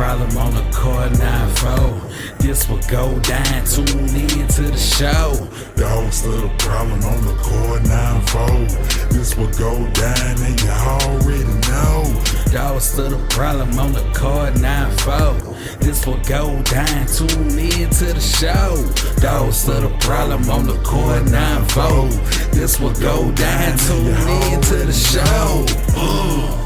Problem on the Cord 9-4. This will Go Dine, tune in to the show. Dogsta The Problem on the Cord 9-4. This will Go Dine and you already know. Dogsta The Problem on the Cord 9-4. This will Go Dine, tune in to the show. Dogsta The Problem on the Cord 9-4. This will Go Dine, tune in to the show.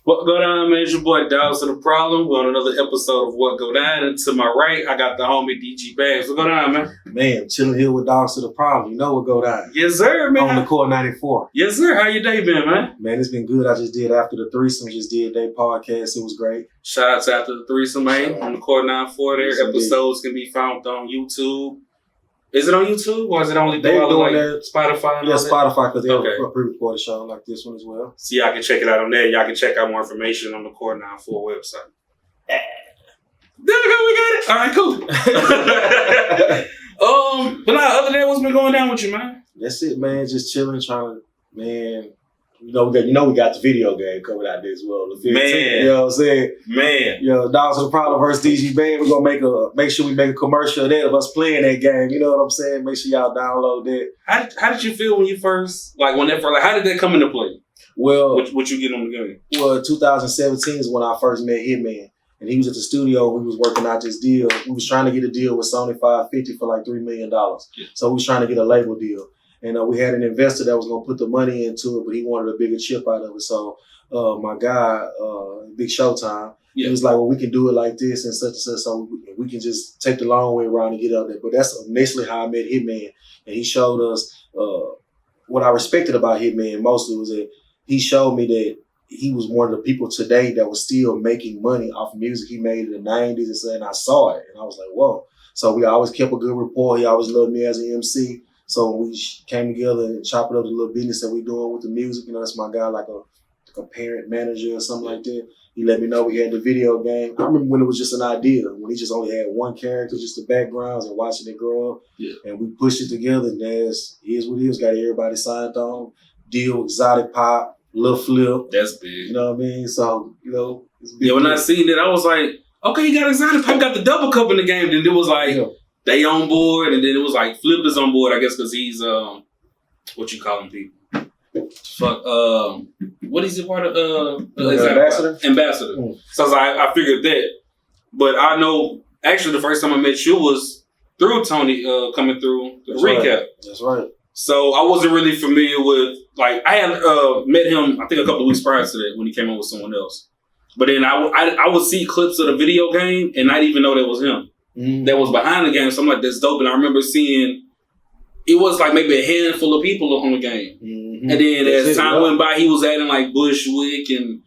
What Go Dine, man? It's your boy Dogsta The Problem. We're on another episode of What Go Dine. And to my right, I got the homie DG Bags. What Go Dine, man? Man, chilling here with Dogsta The Problem. You know what Go Dine. Yes, sir, man. On the Cord 94. Yes, sir. How your day been, man? Man, it's been good. I just did After the Threesome. Just did their podcast. It was great. Shout out to After the Threesome, man. On the Cord 94. Their Yes, episodes can be found on YouTube. Is it on YouTube or is it only They're doing like that. Spotify? And Yeah, all that? Spotify, because they have Okay. a pre-recorded show like this one as well. So y'all can check it out on there. Y'all can check out more information on the Cord 94 website. There we go. We got it. All right, cool. But now, other than that, what's been going down with you, man? That's it, man. Just chilling, trying to, man. We got the video game coming out this well. The 15th, Man. You know what I'm saying? Man. Dogsta The Problem versus DG Bang. We're gonna make sure we make a commercial of that of us playing that game. You know what I'm saying? Make sure y'all download that. How did you feel when you first, how did that come into play? Well, What you get on the game? Well, 2017 is when I first met Hitman. And he was at the studio. We was working out this deal. We was trying to get a deal with Sony 550 for like $3 million. Yeah. So we was trying to get a label deal. And we had an investor that was going to put the money into it, but he wanted a bigger chip out of it. So my guy, Big Showtime, Yeah. he was like, well, we can do it like this and such and such. So we can just take the long way around and get out there. But that's initially how I met Hitman. And he showed us what I respected about Hitman mostly was that he showed me that he was one of the people today that was still making money off music he made in the 90s and I saw it and I was like, whoa. So we always kept a good rapport. He always loved me as an MC. So we came together and chopped up the little business that we doing with the music. You know, that's my guy, like a parent manager or something like that. He let me know we had the video game. I remember when it was just an idea, when he just only had one character, just the backgrounds and watching it grow up. Yeah. And we pushed it together and here's what it is. Got everybody signed on. Deal, exotic pop, Lil Flip. That's big. You know what I mean? So, it's big. Yeah, when I seen it, I was like, okay, he got exotic pop, got the double cup in the game. Then it was like, they on board, and then it was like Flip is on board, I guess, because he's, what you call him, people? Fuck, what is he part of? Ambassador? Ambassador. Mm. So I figured that. But I know, actually, the first time I met you was through Tony coming through the recap. Right. That's right. So I wasn't really familiar with, I had met him, I think a couple of weeks prior to that when he came on with someone else. But then I would see clips of the video game and not even know that was him. Mm-hmm. That was behind the game. So I'm like, that's dope. And I remember seeing, it was like maybe a handful of people on the game. Mm-hmm. And then as time went by, he was adding like Bushwick and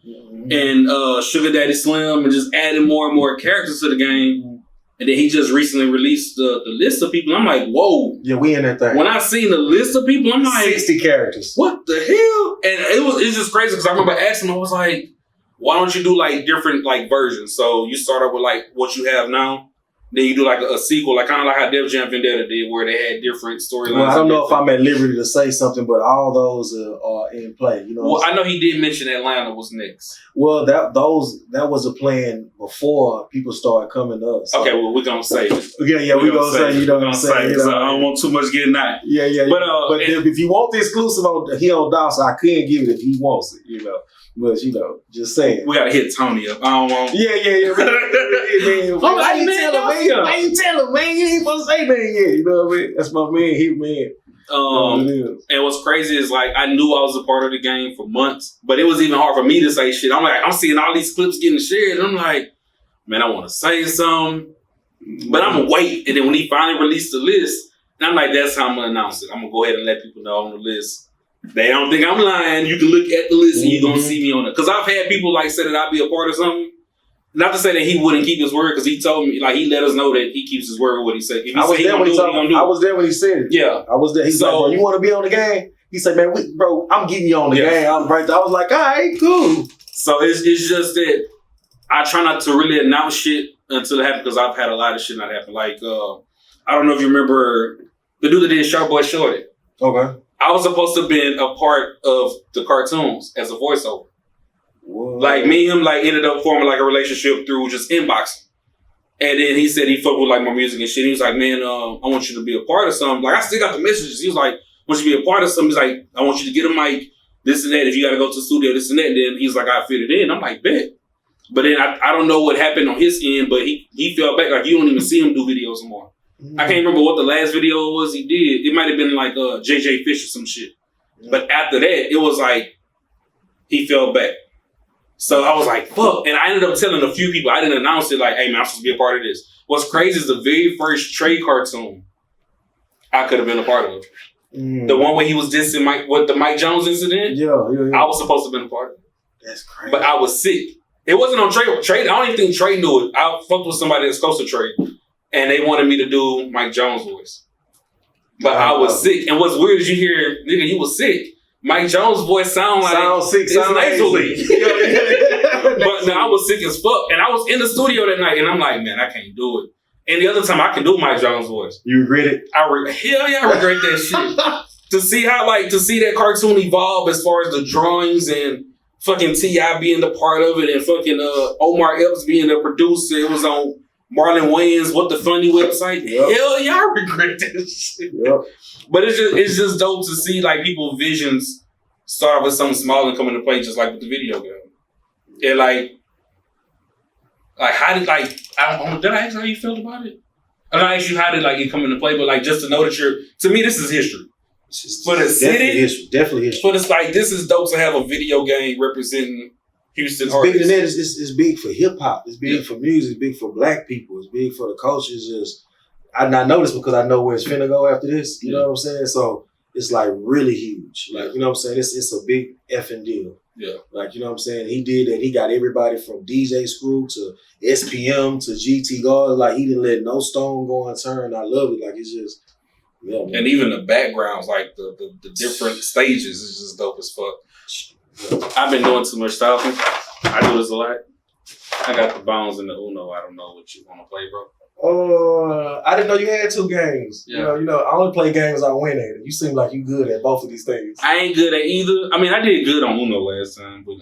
Sugar Daddy Slim and just adding more and more characters to the game. Mm-hmm. And then he just recently released the list of people. I'm like, whoa. Yeah, we in that thing. When I seen the list of people, I'm like, 60 characters. What the hell? And it's just crazy because I remember asking him, I was like, why don't you do like different like versions? So you start up with like what you have now. Then you do like a sequel, like kind of like how Def Jam Vendetta did, where they had different storylines. Well, I don't know if I'm at liberty to say something, but all those are in play. You know. Well, I know he did mention Atlanta was next. Well, that was a plan before people started coming to us. So. Okay, well we're gonna say it. Yeah, we're gonna say. You know what I'm saying? So I don't want too much getting out. Yeah. But if you want the exclusive on Dogsta, I couldn't give it if he wants it. You know. But just saying. We gotta hit Tony up. I don't want. Yeah. Why you telling man? You ain't supposed to say that yet. You know what I mean? That's my man, Hitman. And what's crazy is like I knew I was a part of the game for months, but it was even hard for me to say shit. I'm like, I'm seeing all these clips getting shared, and I'm like, man, I want to say something, but I'm gonna wait. And then when he finally released the list, and I'm like, that's how I'm gonna announce it. I'm gonna go ahead and let people know on the list. They don't think I'm lying. You can look at the list and you're gonna see me on it. Because I've had people like say that I'd be a part of something. Not to say that he wouldn't keep his word, because he told me, like, he let us know that he keeps his word with what he said. If he I was there when he told me. I was there when he said it. Yeah. I was there. He's like, bro, you want to be on the game? He said, man, bro, I'm getting you on the game. I was like, all right, cool. So it's just that I try not to really announce shit until it happens, because I've had a lot of shit not happen. Like, I don't know if you remember the dude that did Sharp Boy Shorty. Okay. I was supposed to have been a part of the cartoons as a voiceover. What? Like me and him like ended up forming like a relationship through just inboxing. And then he said he fucked with like my music and shit. He was like, man, I want you to be a part of something. Like I still got the messages. He was like, I want you to be a part of something. He's like, I want you to get a mic, this and that. If you got to go to the studio, this and that. And then he's like, I fit it in. I'm like, bet. But then I don't know what happened on his end, but he fell back. Like you don't even see him do videos anymore. I can't remember what the last video was he did. It might have been like JJ Fish or some shit. But after that, it was like he fell back. So I was like, fuck. And I ended up telling a few people, I didn't announce it like, hey man, I'm supposed to be a part of this. What's crazy is the very first Trey cartoon I could have been a part of. The one where he was dissing Mike with the Mike Jones incident. Yeah. I was supposed to have been a part of it. That's crazy. But I was sick. It wasn't on Trey. I don't even think Trey knew it. I fucked with somebody that's close to Trey. And they wanted me to do Mike Jones' voice. But I was sick. And what's weird is you hear, nigga, you was sick. Mike Jones' voice sound sick, sound nasally. But no, I was sick as fuck. And I was in the studio that night and I'm like, man, I can't do it. And the other time I can do Mike Jones' voice. You regret it? Hell yeah, I regret that shit. To see that cartoon evolve as far as the drawings and fucking T.I. being the part of it and fucking Omar Epps being the producer. It was on Marlon Wayans' What the Funny website. Yep. Hell yeah, I regret that shit. Yep. But it's just dope to see like people's visions start with something small and come into play just like with the video game. And like how did did I ask how you felt about it? I don't ask you how did it come into play, but like just to know that to me this is history. For the city, definitely history. But it's like this is dope to have a video game representing Houston it's artists. Big than that. It's big for hip hop. It's big for music. It's big for black people. It's big for the culture. It's just I know this because I know where it's finna go after this. You know what I'm saying? So it's like really huge. Like you know what I'm saying? It's a big effing deal. Yeah. Like you know what I'm saying? He did that. He got everybody from DJ Screw to SPM to GT Guard. Like he didn't let no stone go unturned. I love it. Like it's just. Yeah, and even the backgrounds, like the different stages, is just dope as fuck. I've been doing too much talking. I do this a lot. I got the bounds and the Uno. I don't know what you want to play, bro. I didn't know you had two games. Yeah. You know, I only play games I win at. You seem like you good at both of these things. I ain't good at either. I mean, I did good on Uno last time, but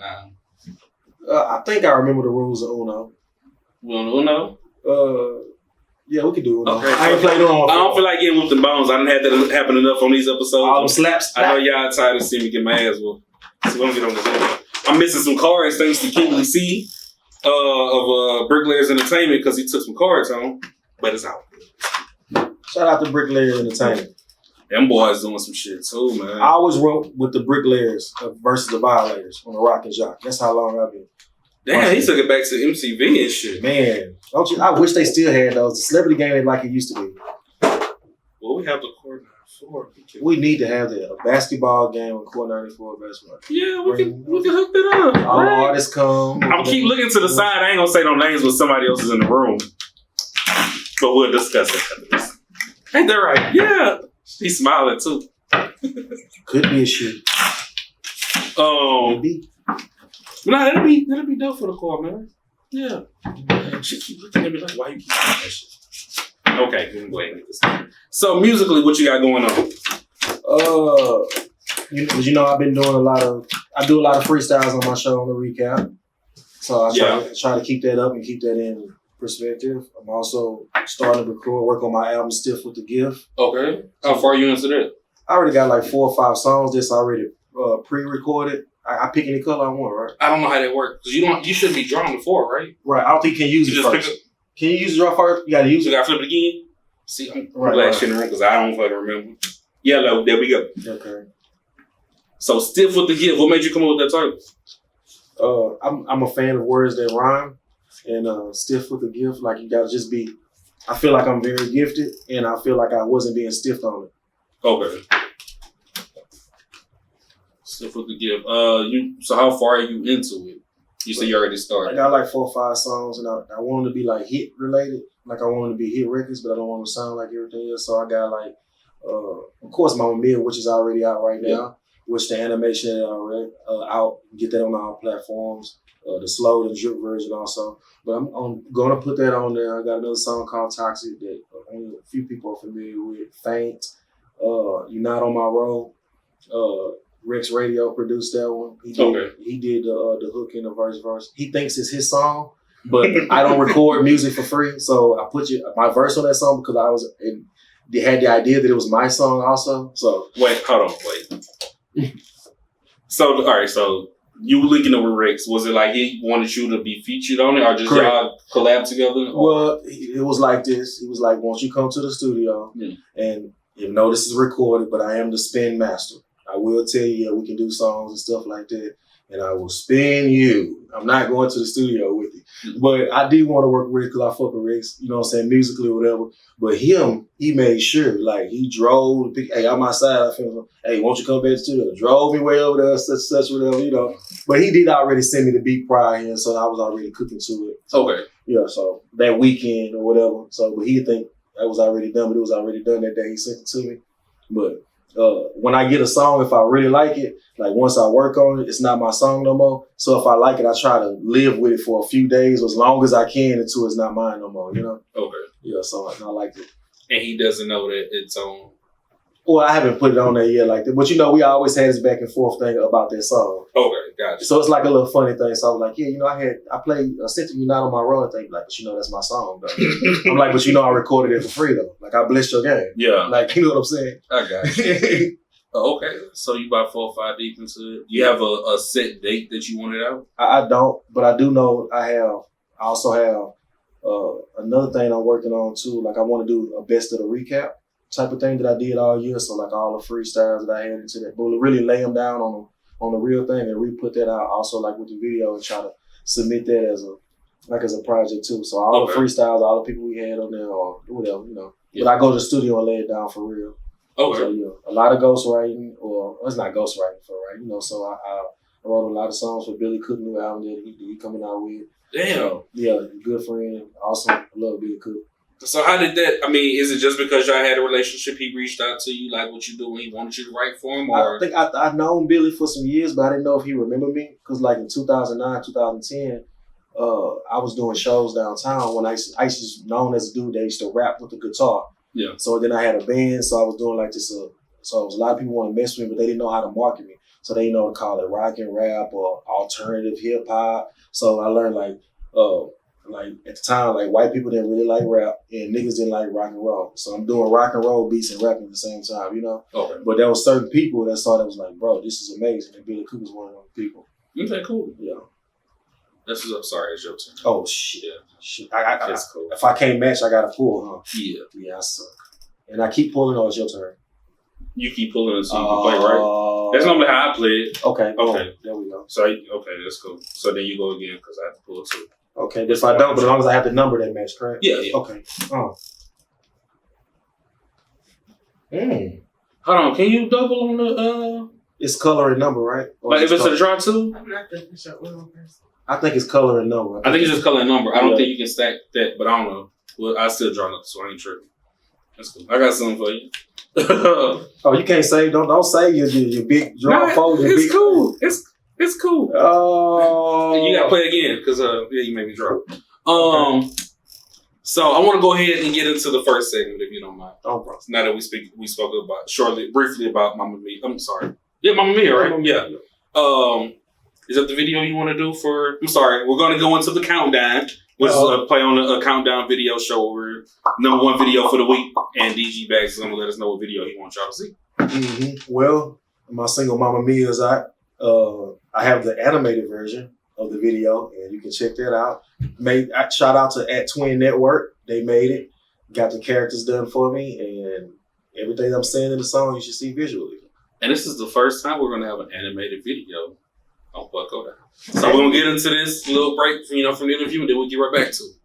I think I remember the rules of Uno. We on Uno? Yeah, we can do it. Okay, I ain't played it on. I don't feel like getting whooped in bones. I done had that happen enough on these episodes. All them slaps. I know y'all tired of seeing me get my ass whooped. So let me get on this. I'm missing some cards thanks to Kimberly C of Bricklayers Entertainment because he took some cards home. But it's out. Shout out to Bricklayers Entertainment. Them boys doing some shit too, man. I always wrote with the Bricklayers versus the Violators on the Rock and Jock. That's how long I've been. Damn, he took it back to MTV and shit. Man, don't you? I wish they still had those. The celebrity game ain't like it used to be. Well, we have the Court 94. We need to have that. A basketball game on Court 94 basketball. Yeah, we can hook that up. All artists come. I'm keep looking to the side. I ain't gonna say no names when somebody else is in the room. But we'll discuss it after this. Ain't that right? Yeah. He's smiling too. Could be a shoot. Could be. No, that'd be dope for the call, man. Yeah. She keep looking at me like, why you keep doing that shit? Okay, we can go ahead and get this started. So musically, what you got going on? You know, I've been doing I do a lot of freestyles on my show on the recap. So I try to keep that up and keep that in perspective. I'm also starting to work on my album Stiff with the Gift. Okay. How far are you into that? I already got like 4 or 5 songs that's already pre-recorded. I pick any color I want, right? I don't know how that works. Because you shouldn't be drawing before, right? Right. I don't think you can use it first. Can you use the draw first? You gotta use it. You gotta flip it again? See, I'm glad shit in the room because I don't fucking remember. Yellow, there we go. Okay. So Stiff with the Gift. What made you come up with that title? I'm a fan of words that rhyme. And stiff with the gift, like you gotta just be. I feel like I'm very gifted, and I feel like I wasn't being stiffed on it. Okay. Stiff with the gift. So how far are you into it? You said you already started. I got like 4 or 5 songs, and I want them to be like hit related. Like I want them to be hit records, but I don't want them to sound like everything else. So I got like, of course, Mama Mia, which is already out right now. Which the animation is already out. Get that on all platforms. The slow and drip version also. But I'm going to put that on there. I got another song called Toxic that only a few people are familiar with. Faint. You're Not On My Road. Rex Radio produced that one. He did the hook and the verse. He thinks it's his song, but I don't record music for free, so I put my verse on that song because they had the idea that it was my song also. So wait, hold on. So all right, so you linking up with Rex, was it like he wanted you to be featured on it, or just y'all collab together? Well, it was like this. He was like, "Won't you come to the studio?" And even though this is recorded, but I am the spin master. I will tell you, we can do songs and stuff like that, and I will spin you. I'm not going to the studio with you, but I do want to work with Rex because I fuck with Rex, you know what I'm saying, musically or whatever. But he made sure, like, he drove, hey, I'm outside, I feel, hey, won't you come back to the studio? Drove me way over there, such, whatever, you know. But he did already send me the beat prior, and so I was already cooking to it. Okay. Yeah, so that weekend or whatever. So, but he think that was already done, but it was already done that day. He sent it to me. But when I get a song, if I really like it, like once I work on it, it's not my song no more. So if I like it, I try to live with it for a few days, as long as I can, until it's not mine no more, you know? Okay. Yeah, so I like it. And he doesn't know that it's on. Well, I haven't put it on there yet like that. But you know, we always had this back and forth thing about that song. Okay, gotcha. So it's like a little funny thing. So I was like, yeah, you know, I played Sent You Not on my run thing. Like, but you know, that's my song, though. I'm like, but you know, I recorded it for free, though. Like, I blessed your game. Yeah. Like, you know what I'm saying? I got you. Okay, so you about 4 or 5 deep into it. You have a set date that you want it out? I don't, but I do know I also have another thing I'm working on, too. Like, I want to do a best of the recap type of thing that I did all year. So like all the freestyles that I had into that, but really lay them down on the real thing and re-put that out also like with the video and try to submit that as a project too. So all the freestyles, all the people we had on there or whatever, you know. Yeah. But I go to the studio and lay it down for real. Okay. So yeah, a lot of ghostwriting, or it's not ghostwriting for right, you know. So I wrote a lot of songs for Billy Cook new album that he coming out with. Damn. So, yeah, good friend. Awesome. I love Billy Cook. So how did that, I mean, is it just because y'all had a relationship, he reached out to you, like what you do, and he wanted you to write for him? Or? I think I've known Billy for some years, but I didn't know if he remembered me. Because like in 2009, 2010, I was doing shows downtown when I used to known as a dude that used to rap with the guitar. Yeah. So then I had a band, so I was doing like this, so it was a lot of people want to mess with me, but they didn't know how to market me. So they didn't know to call it rock and rap or alternative hip hop. So I learned like at the time, like white people didn't really like rap and niggas didn't like rock and roll. So I'm doing rock and roll beats and rapping at the same time, you know? Okay. But there was certain people that saw that was like, bro, this is amazing. And Billy Cook was one of those people. Okay, cool. Yeah. That's what's up. Sorry, it's your turn. Oh, shit. Yeah. Shit. That's cool. If I can't match, I got to pull, huh? Yeah. Yeah, I suck. And I keep pulling, or it's your turn? You keep pulling until you can play, right? That's normally how I play it. Okay. Okay. There we go. So, okay, that's cool. So then you go again because I have to pull too. Okay, but if I don't, but as long as I have the number that match, correct? Yeah, yeah. Okay. Oh. Hold on, can you double on the It's color and number, right? Like if it's a draw too? I think it's color and number. I think it's just color and number. I don't think you can stack that, but I don't know. Well, I still draw up, so I ain't tripping. That's cool. I got something for you. Oh, you can't say don't say your big draw fold. It's cool. It's cool. Oh, you gotta play again because you made me draw. So I want to go ahead and get into the first segment if you don't mind. Oh, bro. Now that we spoke about briefly about Mamma Mia. I'm sorry. Yeah, Mamma Mia, right? Mamma Mia. Yeah. Is that the video you want to do for? I'm sorry. We're gonna go into the countdown, which is a play on a countdown video show where number one video for the week, and DG Bags is gonna let us know what video he wants y'all to see. Mm-hmm. Well, my single Mamma Mia is out. I have the animated version of the video, and you can check that out. Shout out to @Twin Network. They made it, got the characters done for me, and everything I'm saying in the song you should see visually. And this is the first time we're gonna have an animated video on Bucko Down. So we're gonna get into this little break from the interview, and then we'll get right back to it.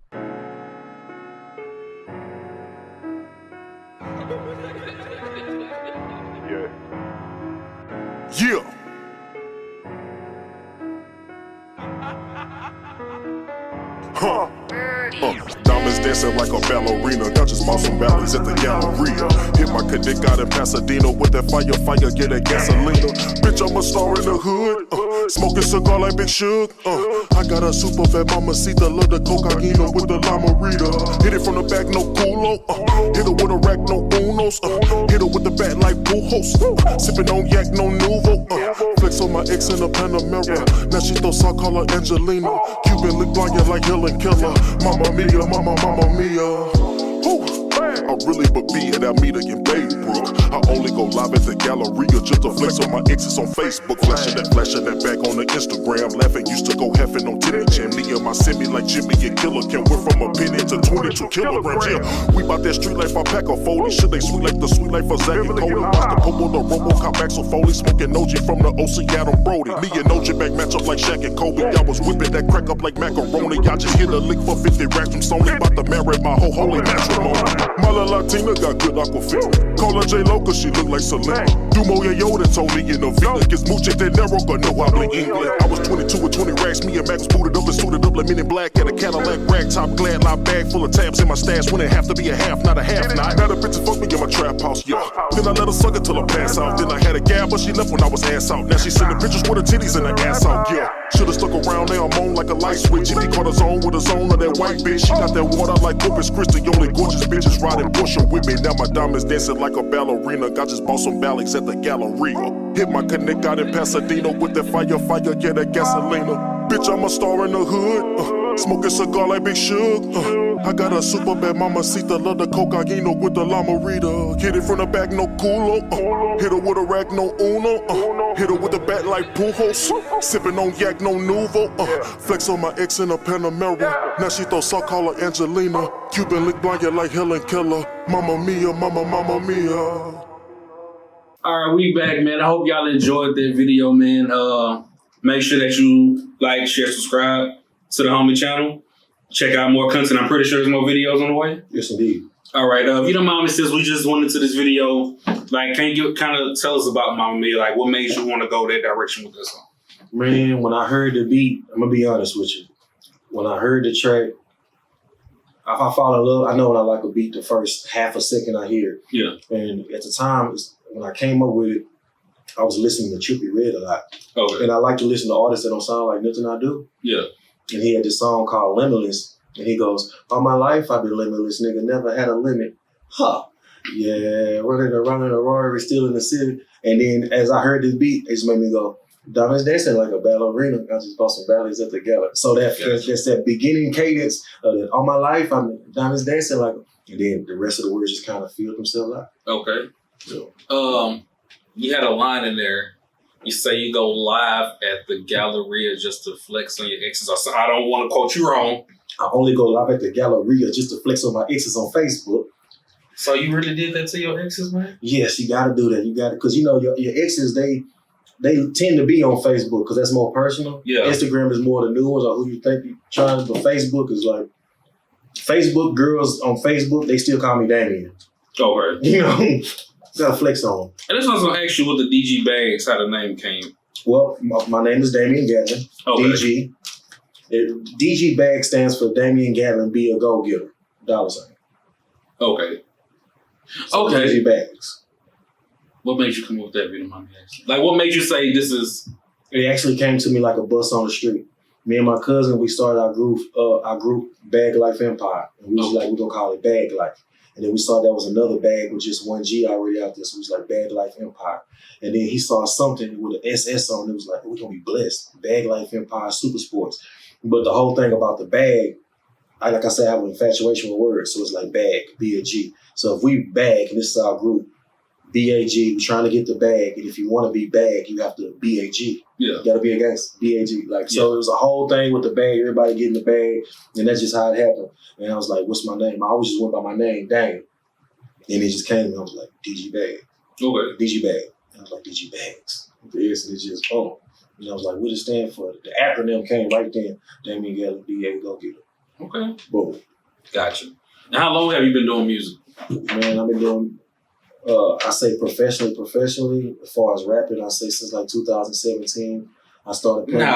Diamonds dancing like a ballerina. Got just bought some ballets at the Galleria. Hit my connect out in Pasadena with that fire, get that gasolina. Bitch, I'm a star in the hood. Smoking cigar like Big Suge. I got a super fat mamacita, love the cocaine with the Lamarita. Hit it from the back, no culo. Hit her with a rack, no unos. Hit her with the bat like Pujos. Sipping on yak, no Nuvo. Flex on my ex in the Panamera. Now she throw salt, call her Angelina. Cuban lip blind like Helen Keller. Mamma mia, mamma mia. I really but be at Almeida in Baybrook. I only go live at the Galleria just to flex on my exes on Facebook. Flashing that back on the Instagram. Laughing, used to go heffing on Titty Jam. Me and my semi like Jimmy and Killer can went from a penny to 22 kilograms. Yeah, we bout that street life, I pack a 40. Shit, they sweet like the sweet life of Zach and Cody. Watch the Popo, the Robocop, Axel Foley. Smoking OG from the OC, Adam Brody. Me and OG back match up like Shaq and Kobe. Y'all was whipping that crack up like macaroni. Y'all just hit a lick for 50 racks from Sony. About to marry my whole holy matrimony. Mala Latina got good aquafit. Call her J-Lo cause she look like Celine. Dumo Yoda told me in the Villa. Gets mucho de Nero, but no habla English. I was 22 with 20 racks. Me and Mac was booted up and suited up like Men in Black. At a Cadillac rag top, glad lie bag full of tabs in my stash. When it have to be a half, not a half night. Now the bitches fuck me in my trap house, yeah. Then I let her suck it till I pass out. Then I had a gal, but she left when I was ass out. Now she sending pictures with her titties and her ass out, yeah. Should've stuck around, now I'm on like a light switch. If he caught his own with his own of that white bitch. She got that water like Corpus Christi. Only gorgeous bitches riding Porsche with me. Now my diamonds dancing like a ballerina. I just bought some ballads at the Galleria. Hit my connect out in Pasadena with that fire, get that gasolina. Bitch, I'm a star in the hood. Smoking cigar like Big Suge. I got a super bad mamacita, love the cocaine with the Lamarita. Hit it from the back, no culo. Hit her with a rack, no uno. Hit her with the bat like Pujos. Sipping on yak, no Nuvo. Flex on my ex in a Panamera. Now she throw salt, call her Angelina. Cuban lip blind like Helen Keller. Mamma mia, mamma mia. Alright, we back, man. I hope y'all enjoyed that video, man. Make sure that you like, share, subscribe to the homie channel. Check out more content. I'm pretty sure there's more videos on the way. Yes, indeed. Alright, if you don't mind me, sis, we just went into this video. Like, can you kind of tell us about Mamma Mia? Like, what made you want to go that direction with this song? Man, when I heard the beat, I'm going to be honest with you. When I heard the track, if I fall in love, I know when I like a beat, the first half a second I hear it. Yeah. And at the time, when I came up with it, I was listening to Trippie Redd a lot. Okay. And I like to listen to artists that don't sound like nothing I do. Yeah. And he had this song called Limitless. And he goes, all my life I've been limitless, nigga, never had a limit. Huh. Yeah, running around a Rari, still in the city. And then as I heard this beat, it just made me go, diamonds dancing like a ballerina. I just bought some ballets at the gallery. So that's that beginning cadence of that. All my life I'm diamonds dancing like, and then the rest of the words just kind of filled themselves out. Okay. So. You had a line in there. You say you go live at the Galleria just to flex on your exes. I don't want to quote you wrong. I only go live at the Galleria just to flex on my exes on Facebook. So you really did that to your exes, man? Yes, you got to do that. You got to, because you know your exes, they tend to be on Facebook because that's more personal. Yeah. Instagram is more the new ones or who you think you're trying, but Facebook is like, Facebook girls on Facebook, they still call me Damien. Okay. You know, gotta flex on them. And this one's gonna ask you what the DG Bags, how the name came. Well, my name is Damian Gatlin. Okay. DG. DG Bag stands for Damian Gatlin, be a go-getter. $. Okay. So okay. DG Bags. What made you come up with that video, mommy? Like, what made you say this is? It actually came to me like a bus on the street. Me and my cousin, we started our group Bag Life Empire. And we was like, we're gonna call it Bag Life. And then we saw there was another bag with just one G already out there. So it was like Bag Life Empire. And then he saw something with an SS on it. It was like, we're going to be blessed. Bag Life Empire Super Sports. But the whole thing about the bag, like I said, I have an infatuation with words. So it's like bag, B-A-G. So if we bag, and this is our group, B-A-G, we're trying to get the bag. And if you want to be bag, you have to B-A-G. Yeah. You got to be a gangster, B-A-G. Like, so it was a whole thing with the bag, everybody getting the bag. And that's just how it happened. And I was like, what's my name? I always just went by my name, Daniel. And it just came and I was like, DG Bag. Okay. DG Bag. And I was like, DG Bags. And it just, oh. And I was like, what does it stand for? The acronym came right then. Damian Gatlin, B.A. Go Getter. Okay. Boom. Gotcha. Now, how long have you been doing music? Man, I've been doing, I say professionally, as far as rapping, I say since like 2017. I started playing.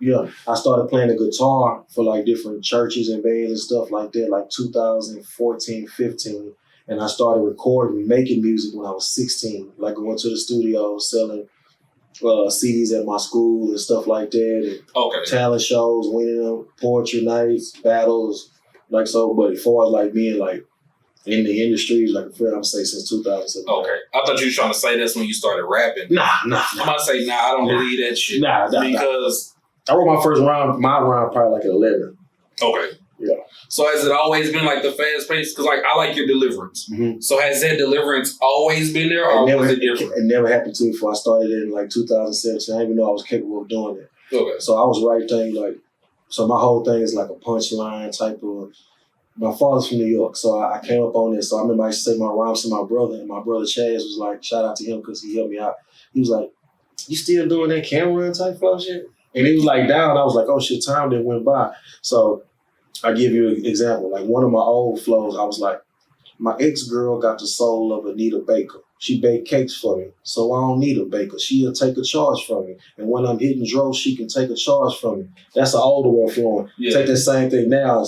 Yeah, I started playing the guitar for like different churches and bands and stuff like that, like 2014, 15. And I started recording, making music when I was 16, like going to the studio, selling CDs at my school and stuff like that. And talent shows, winning them, poetry nights, battles, like so. But as far as like being like in the industry, like I'm say since 2007. Okay. I thought you were trying to say that's when you started rapping. Nah. I'm about to say, I don't believe that shit. Because I wrote my first round, probably like at 11. Okay. Yeah. So has it always been like the fast pace? Because like I like your deliverance. Mm-hmm. So has that deliverance always been there, or was it different? It never happened to me before I started in like 2017. I didn't even know I was capable of doing it. Okay. So I was writing like, so my whole thing is like a punchline type of. My father's from New York, so I came up on this. So I remember I used to say my rhymes to my brother, and my brother Chaz was like, shout out to him because he helped me out. He was like, you still doing that camera type flow shit? And he was like down. I was like, oh shit, time then went by. So I give you an example. Like one of my old flows, I was like, my ex-girl got the soul of Anita Baker. She baked cakes for me, so I don't need a baker. She'll take a charge from me. And when I'm hitting draws, she can take a charge from me. That's an older way of flowing. Yeah. Take that same thing now.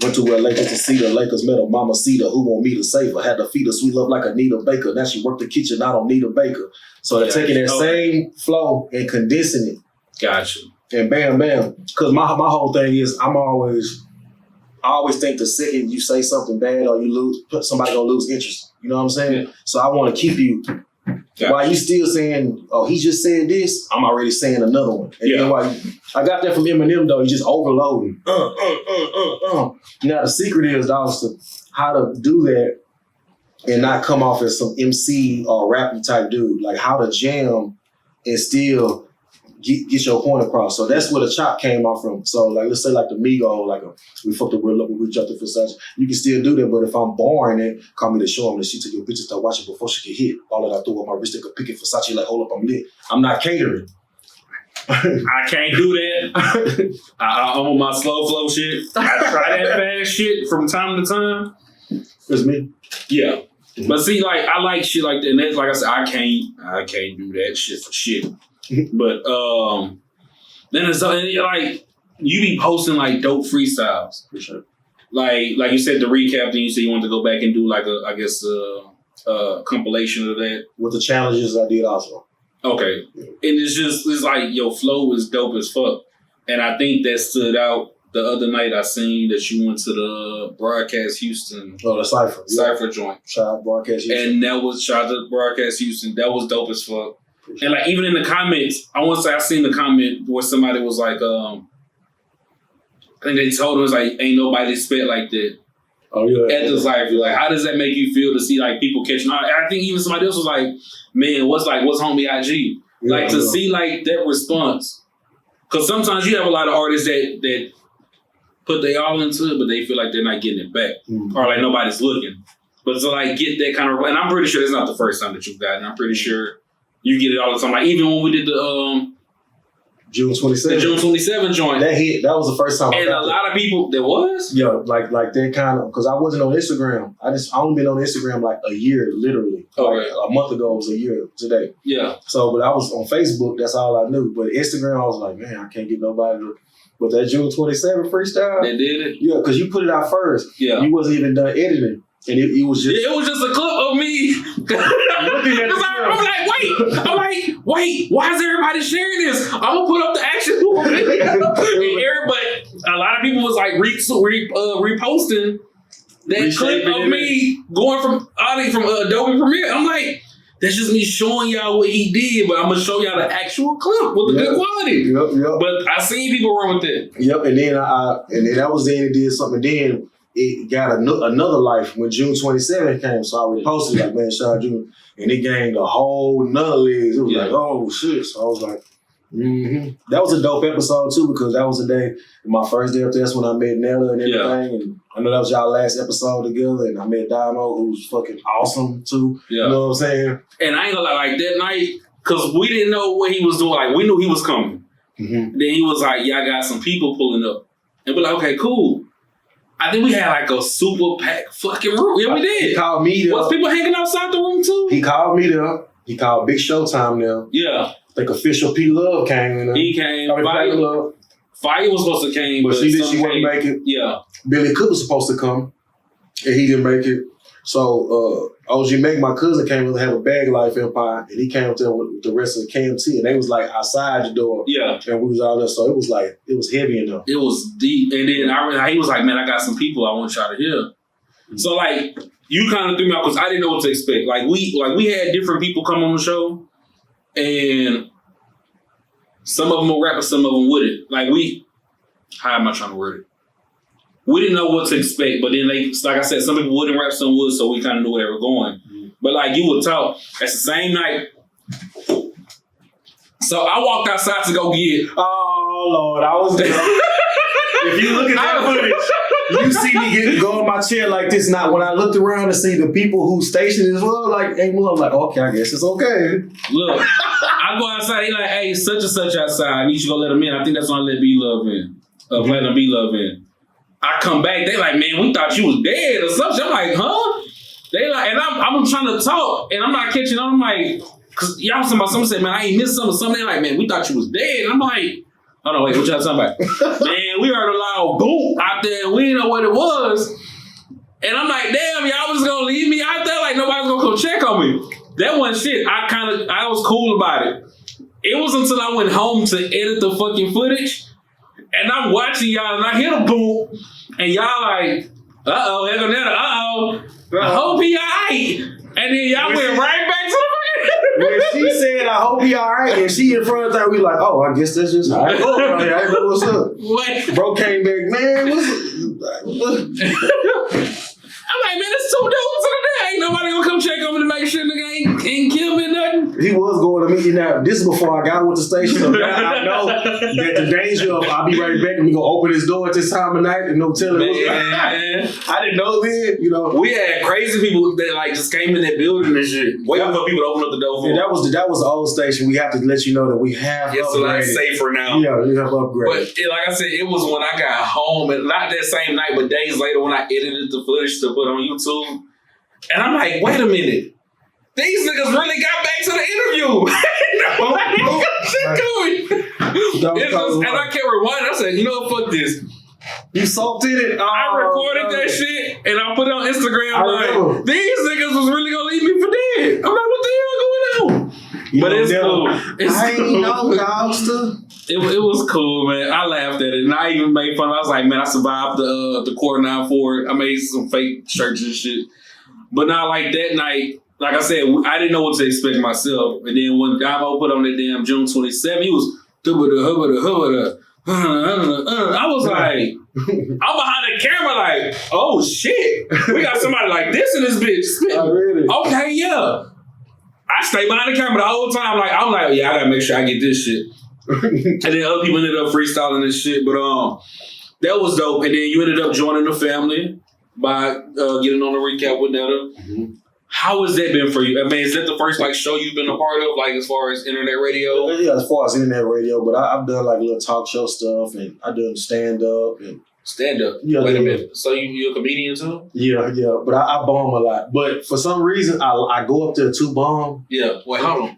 Went to LA to see the Lakers, met a mama Cedar who want me to save her. Had to feed her sweet love like Anita Baker. Now she worked the kitchen, I don't need a baker. So they're taking that same flow and condensing it. Gotcha. And bam, bam. Because my whole thing is I always think the second you say something bad or you lose, somebody gonna lose interest. You know what I'm saying? Yeah. So I want to keep you. Gotcha. While you still saying, oh, he just said this, I'm already saying another one. And then I got that from Eminem though. He just overloading. Now the secret is, Dogsta, how to do that and not come off as some MC or rappy type dude. Like how to jam and still get your point across. So that's where the chop came off from. So like let's say like the Migo, like we fucked the real up, we jumped the Versace. You can still do that, but if I'm boring it, call me to show them that she took your bitch start watching before she get hit. All that I threw on my wrist, they could pick it Versace like hold up, I'm lit. I'm not catering. I can't do that. I'm on my slow flow shit. I try that fast shit from time to time. It's me. Yeah. Mm-hmm. But see, like I like shit like that. And that's like I said, I can't do that shit for shit. But then it's like you be posting like dope freestyles. For sure. Like you said the recap, then you said you want to go back and do like a compilation of that. With the challenges I did also. Okay. Yeah. And it's like your flow is dope as fuck. And I think that stood out the other night. I seen that you went to the Broadcast Houston. Oh, the Cypher. Cypher joint. Shout out Broadcast Houston. And that was shout out to Broadcast Houston. That was dope as fuck. And like even in the comments, I want to say I seen the comment where somebody was like, I think they told him it was like, ain't nobody spit like that. Oh yeah. At the Cypher, like how does that make you feel to see like people catching on? I think even somebody else was like, man, what's homie IG? Yeah, like to see like that response. Cause sometimes you have a lot of artists that put they all into it, but they feel like they're not getting it back. Mm-hmm. Or like nobody's looking. But to like get that kind of, and I'm pretty sure it's not the first time that you've gotten. I'm pretty sure you get it all the time. Like even when we did the June 27th. The June 27th joint. That hit. That was the first time. And a lot of people, there was? Yeah, like that kind of, because I wasn't on Instagram. I only been on Instagram like a year, literally. Okay. Like a month ago was a year today. Yeah. So, but I was on Facebook. That's all I knew. But Instagram, I was like, man, I can't get nobody to. But that June 27th freestyle. They did it? Yeah, because you put it out first. Yeah. You wasn't even done editing. And it was just... It was just a clip of me. I'm like, wait, why is everybody sharing this? I'm going to put up the actual video. But a lot of people was like reposting that clip of me going from Adobe Premiere. I'm like, that's just me showing y'all what he did, but I'm going to show y'all the actual clip with the good quality. Yep. But I seen people run with it. Yep, and then that was then it did something. Then it got another life when June 27th came. So I reposted like, man, shout out June. And it gained a whole nother legs. It was like, oh shit. So I was like, That was a dope episode too, because that was the day, my first day up there. That's when I met Nella and everything. Yeah. And I know that was y'all last episode together. And I met Damo, who was fucking awesome too. Yeah. You know what I'm saying? And I ain't gonna lie, like that night, because we didn't know what he was doing. Like, we knew he was coming. Mm-hmm. Then he was like, yeah, I got some people pulling up. And we're like, okay, cool. I think we had like a super packed fucking room. Yeah, we did. He called me there. Was people hanging outside the room too? He called me there. He called Big Showtime now. Yeah. I think official P Love came in there. He came. Love. Fire was supposed to came, but she wouldn't make it. Yeah. Billy Cook was supposed to come, and he didn't make it. So OG Meg, my cousin, came to have a Bag Life Empire, and he came up there with the rest of the KMT, and they was like outside the door. Yeah. And we was out there, so it was heavy enough. It was deep. And then he was like, man, I got some people I want y'all to hear. Mm-hmm. So like, you kind of threw me out because I didn't know what to expect. Like we had different people come on the show, and some of them would rap and some of them wouldn't. Like how am I trying to word it? We didn't know what to expect, but then like I said, some people wouldn't rap, some would, so we kind of knew where they were going. Mm-hmm. But like you would talk, that's the same night. So I walked outside to go get. Oh Lord, I was there. If you look at that footage, you see me go in my chair like this. Not when I looked around to see the people who stationed as well, like, hey, well, I'm like, okay, I guess it's okay. Look, I go outside, he like, hey, such and such outside. I need you to go let him in. I think that's when I let B-Love in. Platinum B-Love in. I come back, they like, man, we thought you was dead or something. I'm like, huh? They like, and I'm trying to talk, and I'm not catching on. I'm like, cause y'all someone said, man, I ain't missed something. They like, man, we thought you was dead. And I'm like, oh no, wait, what y'all talking about? Man, we heard a loud boom out there, and we didn't know what it was. And I'm like, damn, y'all was gonna leave me out there like nobody's gonna come check on me. That wasn't shit. I was cool about it. It was until I went home to edit the fucking footage, and I'm watching y'all, and I hear the boom, and y'all like, uh-oh, I hope he alright. And then y'all went right back to the when she said, I hope he alright, and she in front of her, we like, oh, I guess that's just I know what's up. What? Bro came back, man, I'm like, man, it's 2 dudes in the day. Ain't nobody gonna come check on me to make sure nigga ain't kill me nothing. He was going to meet you now. This is before I got with the station, so now I know that the danger of I'll be right back and we gonna open this door at this time of night and no telling what's I didn't know then, you know. We had crazy people that like just came in that building and shit, waiting for people to open up the door for. Yeah, that was the old station. We have to let you know that we have it's upgraded. A lot safer now. Yeah, we have upgraded. But like I said, it was when I got home, and not that same night, but days later when I edited the footage to put on YouTube. And I'm like, wait a minute. These niggas really got back to the interview. And I kept rewinding. I said, you know what, fuck this. You salted it. I recorded that shit and I put it on Instagram like, these niggas was really gonna leave me for dead. I'm like, what the hell going on? But it's cool. I ain't know, Dogsta. It was cool, man. I laughed at it, and I even made fun of it. I was like, man, I survived the quarter 9 for it. I made some fake shirts and shit. But not like that night. Like I said, I didn't know what to expect myself. And then when Gabo put on that damn June 27th, he was I was like, I'm behind the camera like, oh shit, we got somebody like this in this bitch. Oh, really? Okay, yeah. I stayed behind the camera the whole time. Like I'm like, yeah, I gotta make sure I get this shit. And then other people ended up freestyling this shit, but that was dope. And then you ended up joining the family by getting on the recap with Netta. Mm-hmm. How has that been for you? I mean, is that the first like show you've been a part of, like as far as internet radio? Yeah, as far as internet radio, but I've done like little talk show stuff, and I done stand up and stand up. Yeah, wait a minute. So you're a comedian too? Yeah. But I bomb a lot. But for some reason, I go up there to bomb. Yeah. Wait, hold on.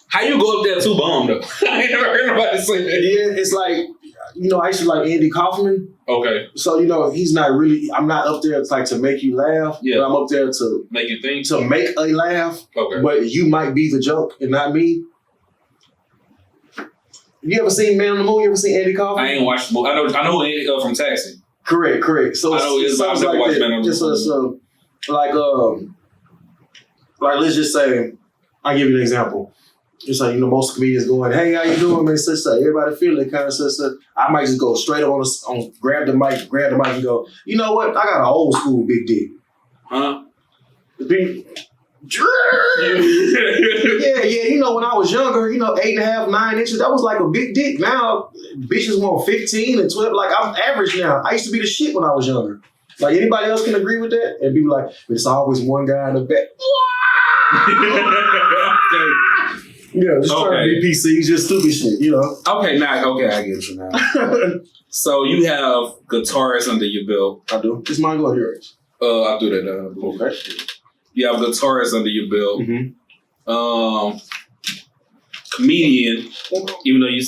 How you go up there to bomb though? I ain't never heard nobody say that. Yeah, it's like, you know, I used to like Andy Kaufman. Okay. So, you know, he's not really, I'm not up there to make you laugh. Yeah. But I'm up there to make you think. To make a laugh. Okay. But you might be the joke and not me. You ever seen Man on the Moon? You ever seen Andy Kaufman? I ain't watched the movie. I know Andy from Taxi. Correct. So I know it's sounds like that. Just like let's just say, I'll give you an example. It's like, you know, most comedians going, hey, how you doing, man? So everybody feeling kind of so. I might just go straight up on grab the mic and go, you know what? I got an old school big dick. Huh? Yeah. You know, when I was younger, you know, 8.5, 9 inches, that was like a big dick. Now, bitches want 15 and 12. Like, I'm average now. I used to be the shit when I was younger. Like, anybody else can agree with that? And people like, but it's always one guy in the back. Yeah, just trying to be PC, just stupid shit, you know. Okay, I get you now. So you have guitarists under your belt. I do. It's mine or yours? I'll do that. Okay. You have guitarists under your belt. Mm-hmm. Comedian. Even though you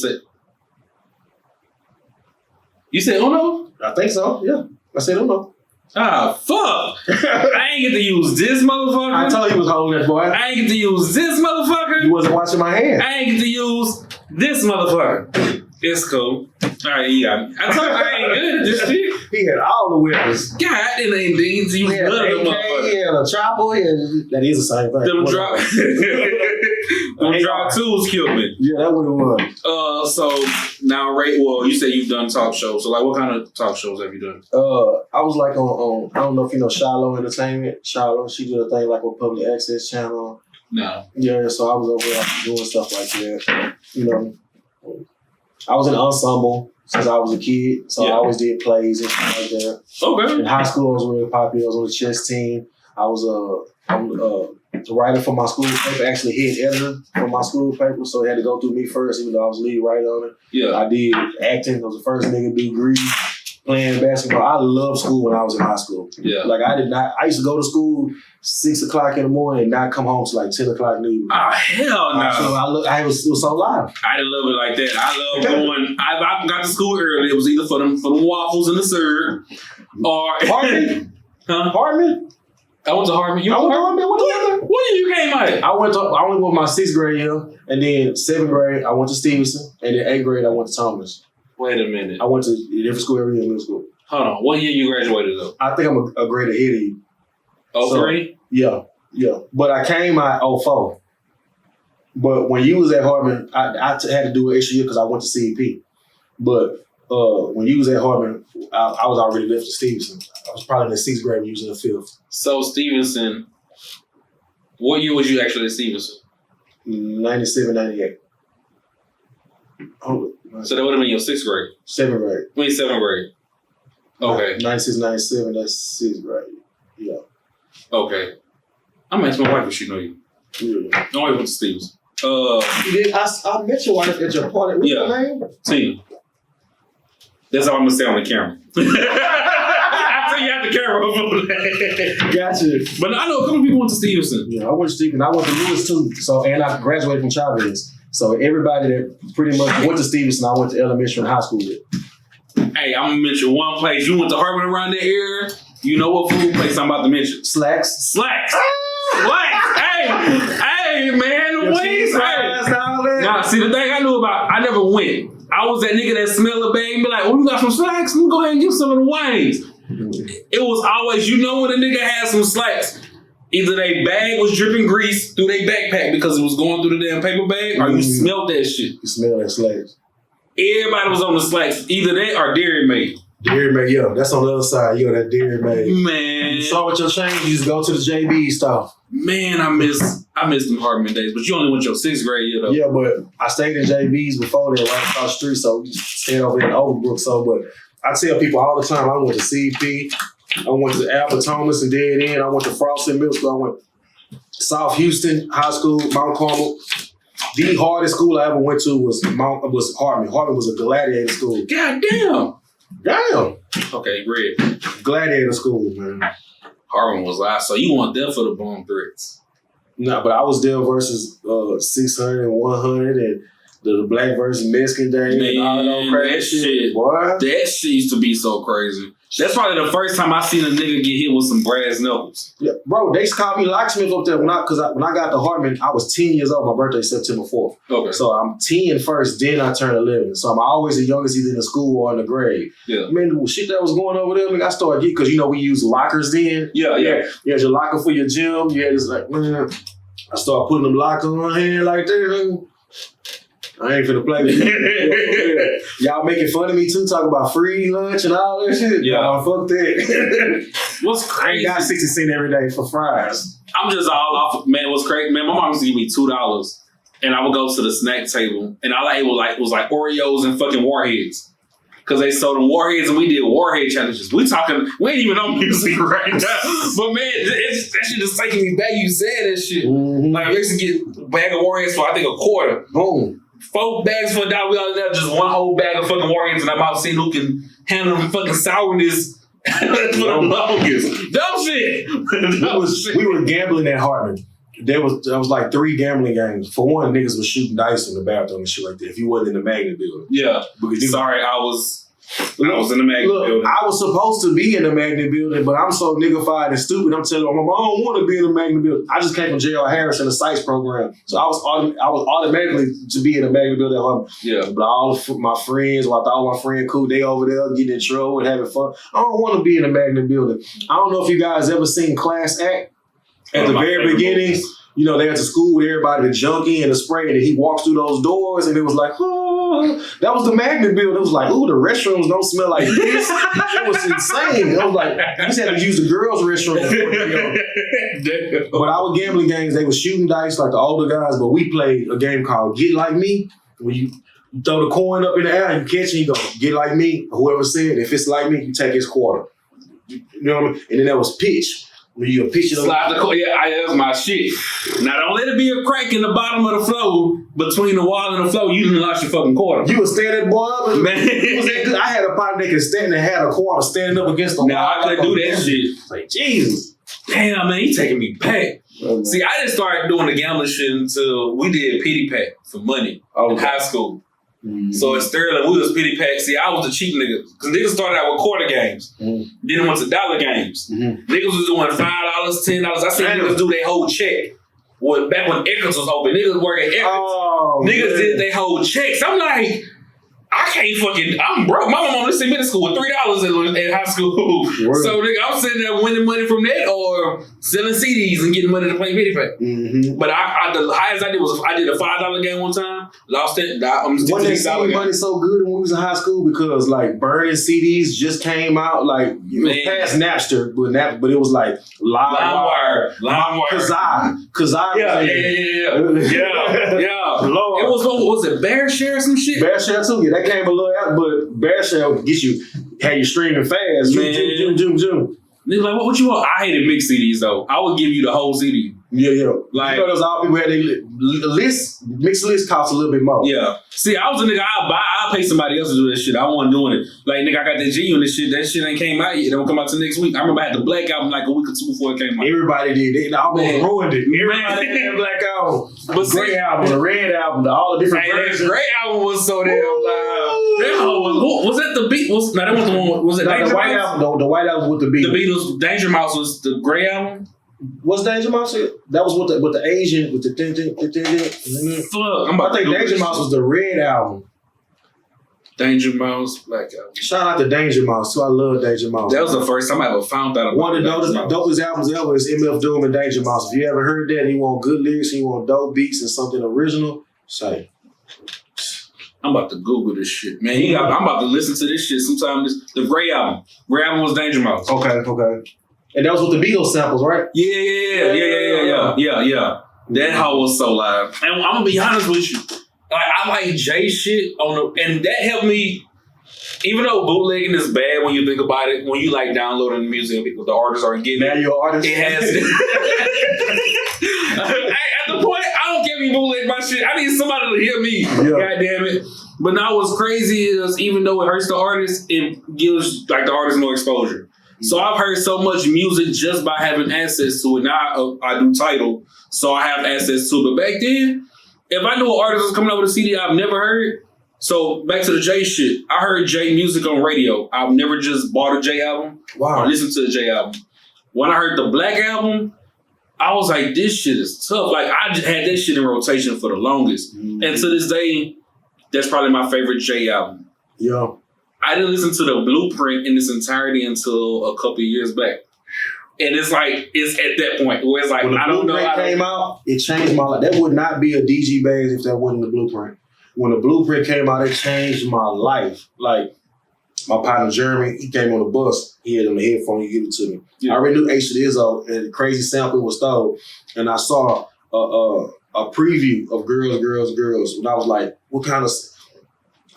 said Uno? I think so. Yeah, I said Uno. Ah, fuck! I ain't get to use this motherfucker. I told you was holding that boy. I ain't get to use this motherfucker. You wasn't watching my hand. I ain't get to use this motherfucker. It's cool. All right, you got me. I told you I ain't good at this shit. He had all the weapons. God, it ain't these. You He had none of them AK, motherfuckers. he had a chopper. That is the same thing. Them drop, them drop tools killed me. Yeah, that what it was. So now, Ray. Well, you say you've done talk shows. So, like, what kind of talk shows have you done? I was like on I don't know if you know Shiloh Entertainment. Shiloh, she did a thing like on Public Access Channel. No. Yeah, so I was over there doing stuff like that. You know, I was in an ensemble since I was a kid, so I always did plays and stuff like that. Okay. In high school, I was really popular. I was on the chess team. I was a writer for my school paper, actually head editor for my school paper, so they had to go through me first, even though I was lead writer on it. Yeah. I did acting. I was the first nigga to do Greek, playing basketball. I loved school when I was in high school. Yeah. Like I used to go to school 6 o'clock in the morning and not come home till like 10 o'clock in the evening. Oh, hell no. So it was so live. I didn't love it like that. I love going. I got to school early. It was either for them waffles and the syrup, or Hartman? Huh? Hartman? I went to Hartman. I went to Hartman. What the hell? When you came out? I only went my 6th grade year, and then 7th grade I went to Stevenson, and then 8th grade I went to Thomas. Wait a minute. I went to a different school every year in middle school. Hold on. What year you graduated though? I think I'm a grade ahead of you. Oh, 03? Yeah. But I came out 04. But when you was at Hartman, I had to do an extra year because I went to CEP. But when you was at Hartman, I was already left to Stevenson. I was probably in the 6th grade when you was in the 5th. So Stevenson, what year was you actually at Stevenson? 97, 98. So that would have been your 6th grade. 7th grade. I mean 7th grade. Okay. 96, 97, that's 6th grade. Yeah. Okay. I'm asking my wife if she know you. Yeah. No, I went to Stevenson. I met your wife at your party. What's her name? Tina. That's all I'm gonna say on the camera. I tell you have the camera over there. Gotcha. But I know a couple people went to Stevenson. Yeah, I went to Stevenson. I went to Lewis too. So, and I graduated from Chavez. So everybody that pretty much went to Stevenson, I went to elementary and high school with. Hey, I'm gonna mention one place. You went to Hartman around that area. You know what food place I'm about to mention? Slacks. Slacks. Hey, man, the wings. Nah, see, the thing I knew about, I never went. I was that nigga that smell a bag and be like, oh, you got some slacks? Let me go ahead and get some of the wings. It was always, you know when a nigga had some slacks, either their bag was dripping grease through their backpack because it was going through the damn paper bag, or you smelled that shit. You smell that slacks. Everybody was on the slacks, either that or Dairy Maid. Dairy Maid, yeah, that's on the other side. You got that Dairy Maid. Man. You saw with your change, you just go to the JB stuff. Man, I miss them Hartman days, but you only went your 6th grade year though. Yeah, but I stayed in JB's before that, right across the street, so we stayed over in Overbrook. So, but I tell people all the time, I went to CP, I went to Albert Thomas and Dead End, I went to Frosted Middle School, I went to South Houston High School, Mount Carmel. The hardest school I ever went to was Hartman. Hartman was a gladiator school. God damn. Damn. Okay, Red. Gladiator school, man. Hartman was live, so you weren't there for the bomb threats. No, but I was there versus 600 and 100 and the Black versus Mexican Day. Man, and all that crazy shit. Boy. That shit used to be so crazy. That's probably the first time I seen a nigga get hit with some brass knuckles. Yeah, bro, they called me locksmith up there when I got to Hartman. I was 10 years old. My birthday September 4th. Okay. So I'm 10 first, then I turned 11. So I'm always the youngest either in the school or in the grade. Yeah. I mean, the shit that was going over there, I started getting, because we use lockers then. Yeah. You had your locker for your gym. You had this like, man, I started putting them lockers on my hand like that. I ain't finna play with you. Y'all making fun of me too, talking about free lunch and all that shit. Yeah. Fuck that. What's crazy? I got 60 cents every day for fries. I'm just all off. Man, what's crazy? Man, my mom used to give me $2 and I would go to the snack table and all I ate was like Oreos and fucking Warheads. Cause they sold them Warheads and we did Warhead challenges. We ain't even on music right now. But man, that shit just taking me back. You said that shit. Mm-hmm. Like I used to get a bag of Warheads for I think $0.25. Boom. 4 bags for $1. We all there just one whole bag of fucking Warheads and I'm out seeing who can handle the fucking sourness for the longest. Dumb shit. We were gambling at Hartman. there was like 3 gambling games. For one, niggas was shooting dice in the bathroom and shit like that. If you wasn't in the magnet building, Yeah. Sorry, I was in the magnet building. I was supposed to be in the magnet building, but I'm so niggified and stupid. I'm telling my mom, I don't want to be in the magnet building. I just came from J.R. Harris in the Sites program, so I was automatically to be in the magnet building at home. Yeah. But all my friends, I thought my friend cool, they over there getting in trouble and having fun. I don't want to be in the magnet building. I don't know if you guys ever seen Class Act at the very beginning. Movies. You know, they went to school with everybody, the junkie and the spray, and he walks through those doors, and it was like, oh, that was the magnet building. It was like, ooh, the restrooms don't smell like this. It was insane. It was like, you just had to use the girls' restroom. But our gambling games, they were shooting dice like the older guys, but we played a game called Get Like Me, where you throw the coin up in the air, you catch it, you go, get like me. Whoever said, if it's like me, you take his quarter. You know what I mean? And then there was pitch. When you pitch it up. Slide the coin. Yeah, that's my shit. Now, don't let it be a crack in the bottom of the floor between the wall and the floor. You didn't lost your fucking quarter. You was standing that boy up. Man. I had a partner that could stand and had a quarter standing up against the wall. Now, I couldn't do that shit. Like, Jesus. Damn, man, he taking me back. Oh, see, I didn't start doing the gambling shit until we did pity pack for money in high school. Mm-hmm. So at Sterling, we was pity pack. See, I was the cheap nigga. Because niggas started out with quarter games. Mm-hmm. Then went to dollar games. Mm-hmm. Niggas was doing $5, $10. I seen niggas do their whole check. Back when Eckers was open, niggas work at Eckers. Oh, niggas did their whole checks. I'm like, I'm broke. My mom sent me to school with $3 in high school. Word. So nigga, I'm sitting there winning money from that or selling CDs and getting money to play video pack. Mm-hmm. But the highest I did was I did a $5 game one time. Lost it. Wasn't that CD money so good when we was in high school because like burning CDs just came out like it was past Napster, but it was like LimeWire, Kazaa. Yeah. Lord. It was it BearShare or some shit? BearShare too. Yeah, that came a little out, but BearShare would get you, had you streaming fast. Zoom. Nigga, like, what you want? I hated mixed CDs though. I would give you the whole CD. Yeah. Like, you know, those all people had their list. Mixed list costs a little bit more. Yeah. See, I was a nigga. I'll pay somebody else to do that shit. I wasn't doing it. Like, nigga, I got that G Unit shit. That shit ain't came out yet. It don't come out till next week. I remember I had the Black Album like a week or two before it came out. Everybody did. They almost ruined it. Everybody had Black Album. But the Gray Album, the Red Album, all the different versions. That Gray Album was so damn loud. That hoe was that the beat? That was the one. Was it Danger White Mouse? Album? The White Album with the Beatles. The Beatles. Danger Mouse was the Gray Album. What's Danger Mouse? That was with the Asian with the thing. Fuck, I think Danger Mouse was the Red Album. Danger Mouse, Black Album. Shout out to Danger Mouse too. I love Danger Mouse. That was the first time I ever found out about one of the dopest albums ever is MF Doom and Danger Mouse. If you ever heard that, he want good lyrics, he want dope beats and something original. Say. I'm about to Google this shit, man. I'm about to listen to this shit sometime. The Gray Album. Gray Album was Danger Mouse. Okay. And that was with the Beatles samples, right? Yeah. That hoe was so live. And I'm gonna be honest with you. Like, I like Jay shit and that helped me. Even though bootlegging is bad when you think about it, when you like downloading the music and people, the artists aren't getting it. Now you're an artist. It has. At the point, I don't care if you bootleg my shit. I need somebody to hear me. Yeah. God damn it. But now what's crazy is even though it hurts the artist, it gives like the artist more exposure. So I've heard so much music just by having access to it. Now I do Tidal, so I have access to it. But back then, if I knew an artist was coming out with a CD I've never heard, so back to the J shit, I heard J music on radio. I've never just bought a J album or listened to a J album. When I heard the Black Album, I was like, this shit is tough. Like, I just had that shit in rotation for the longest. Mm-hmm. And to this day, that's probably my favorite J album. Yeah. I didn't listen to the Blueprint in its entirety until a couple of years back. And it's like, it's at that point where it's like, when the Blueprint came out, it changed my life. That would not be a DG Bags if that wasn't the Blueprint. When the Blueprint came out, it changed my life. Like, my partner Jeremy, he came on the bus. He had on the headphone. He gave it to me. Yeah. I already knew H to Izzo and the crazy sample was stole. And I saw a preview of Girls. And I was like, what kind of...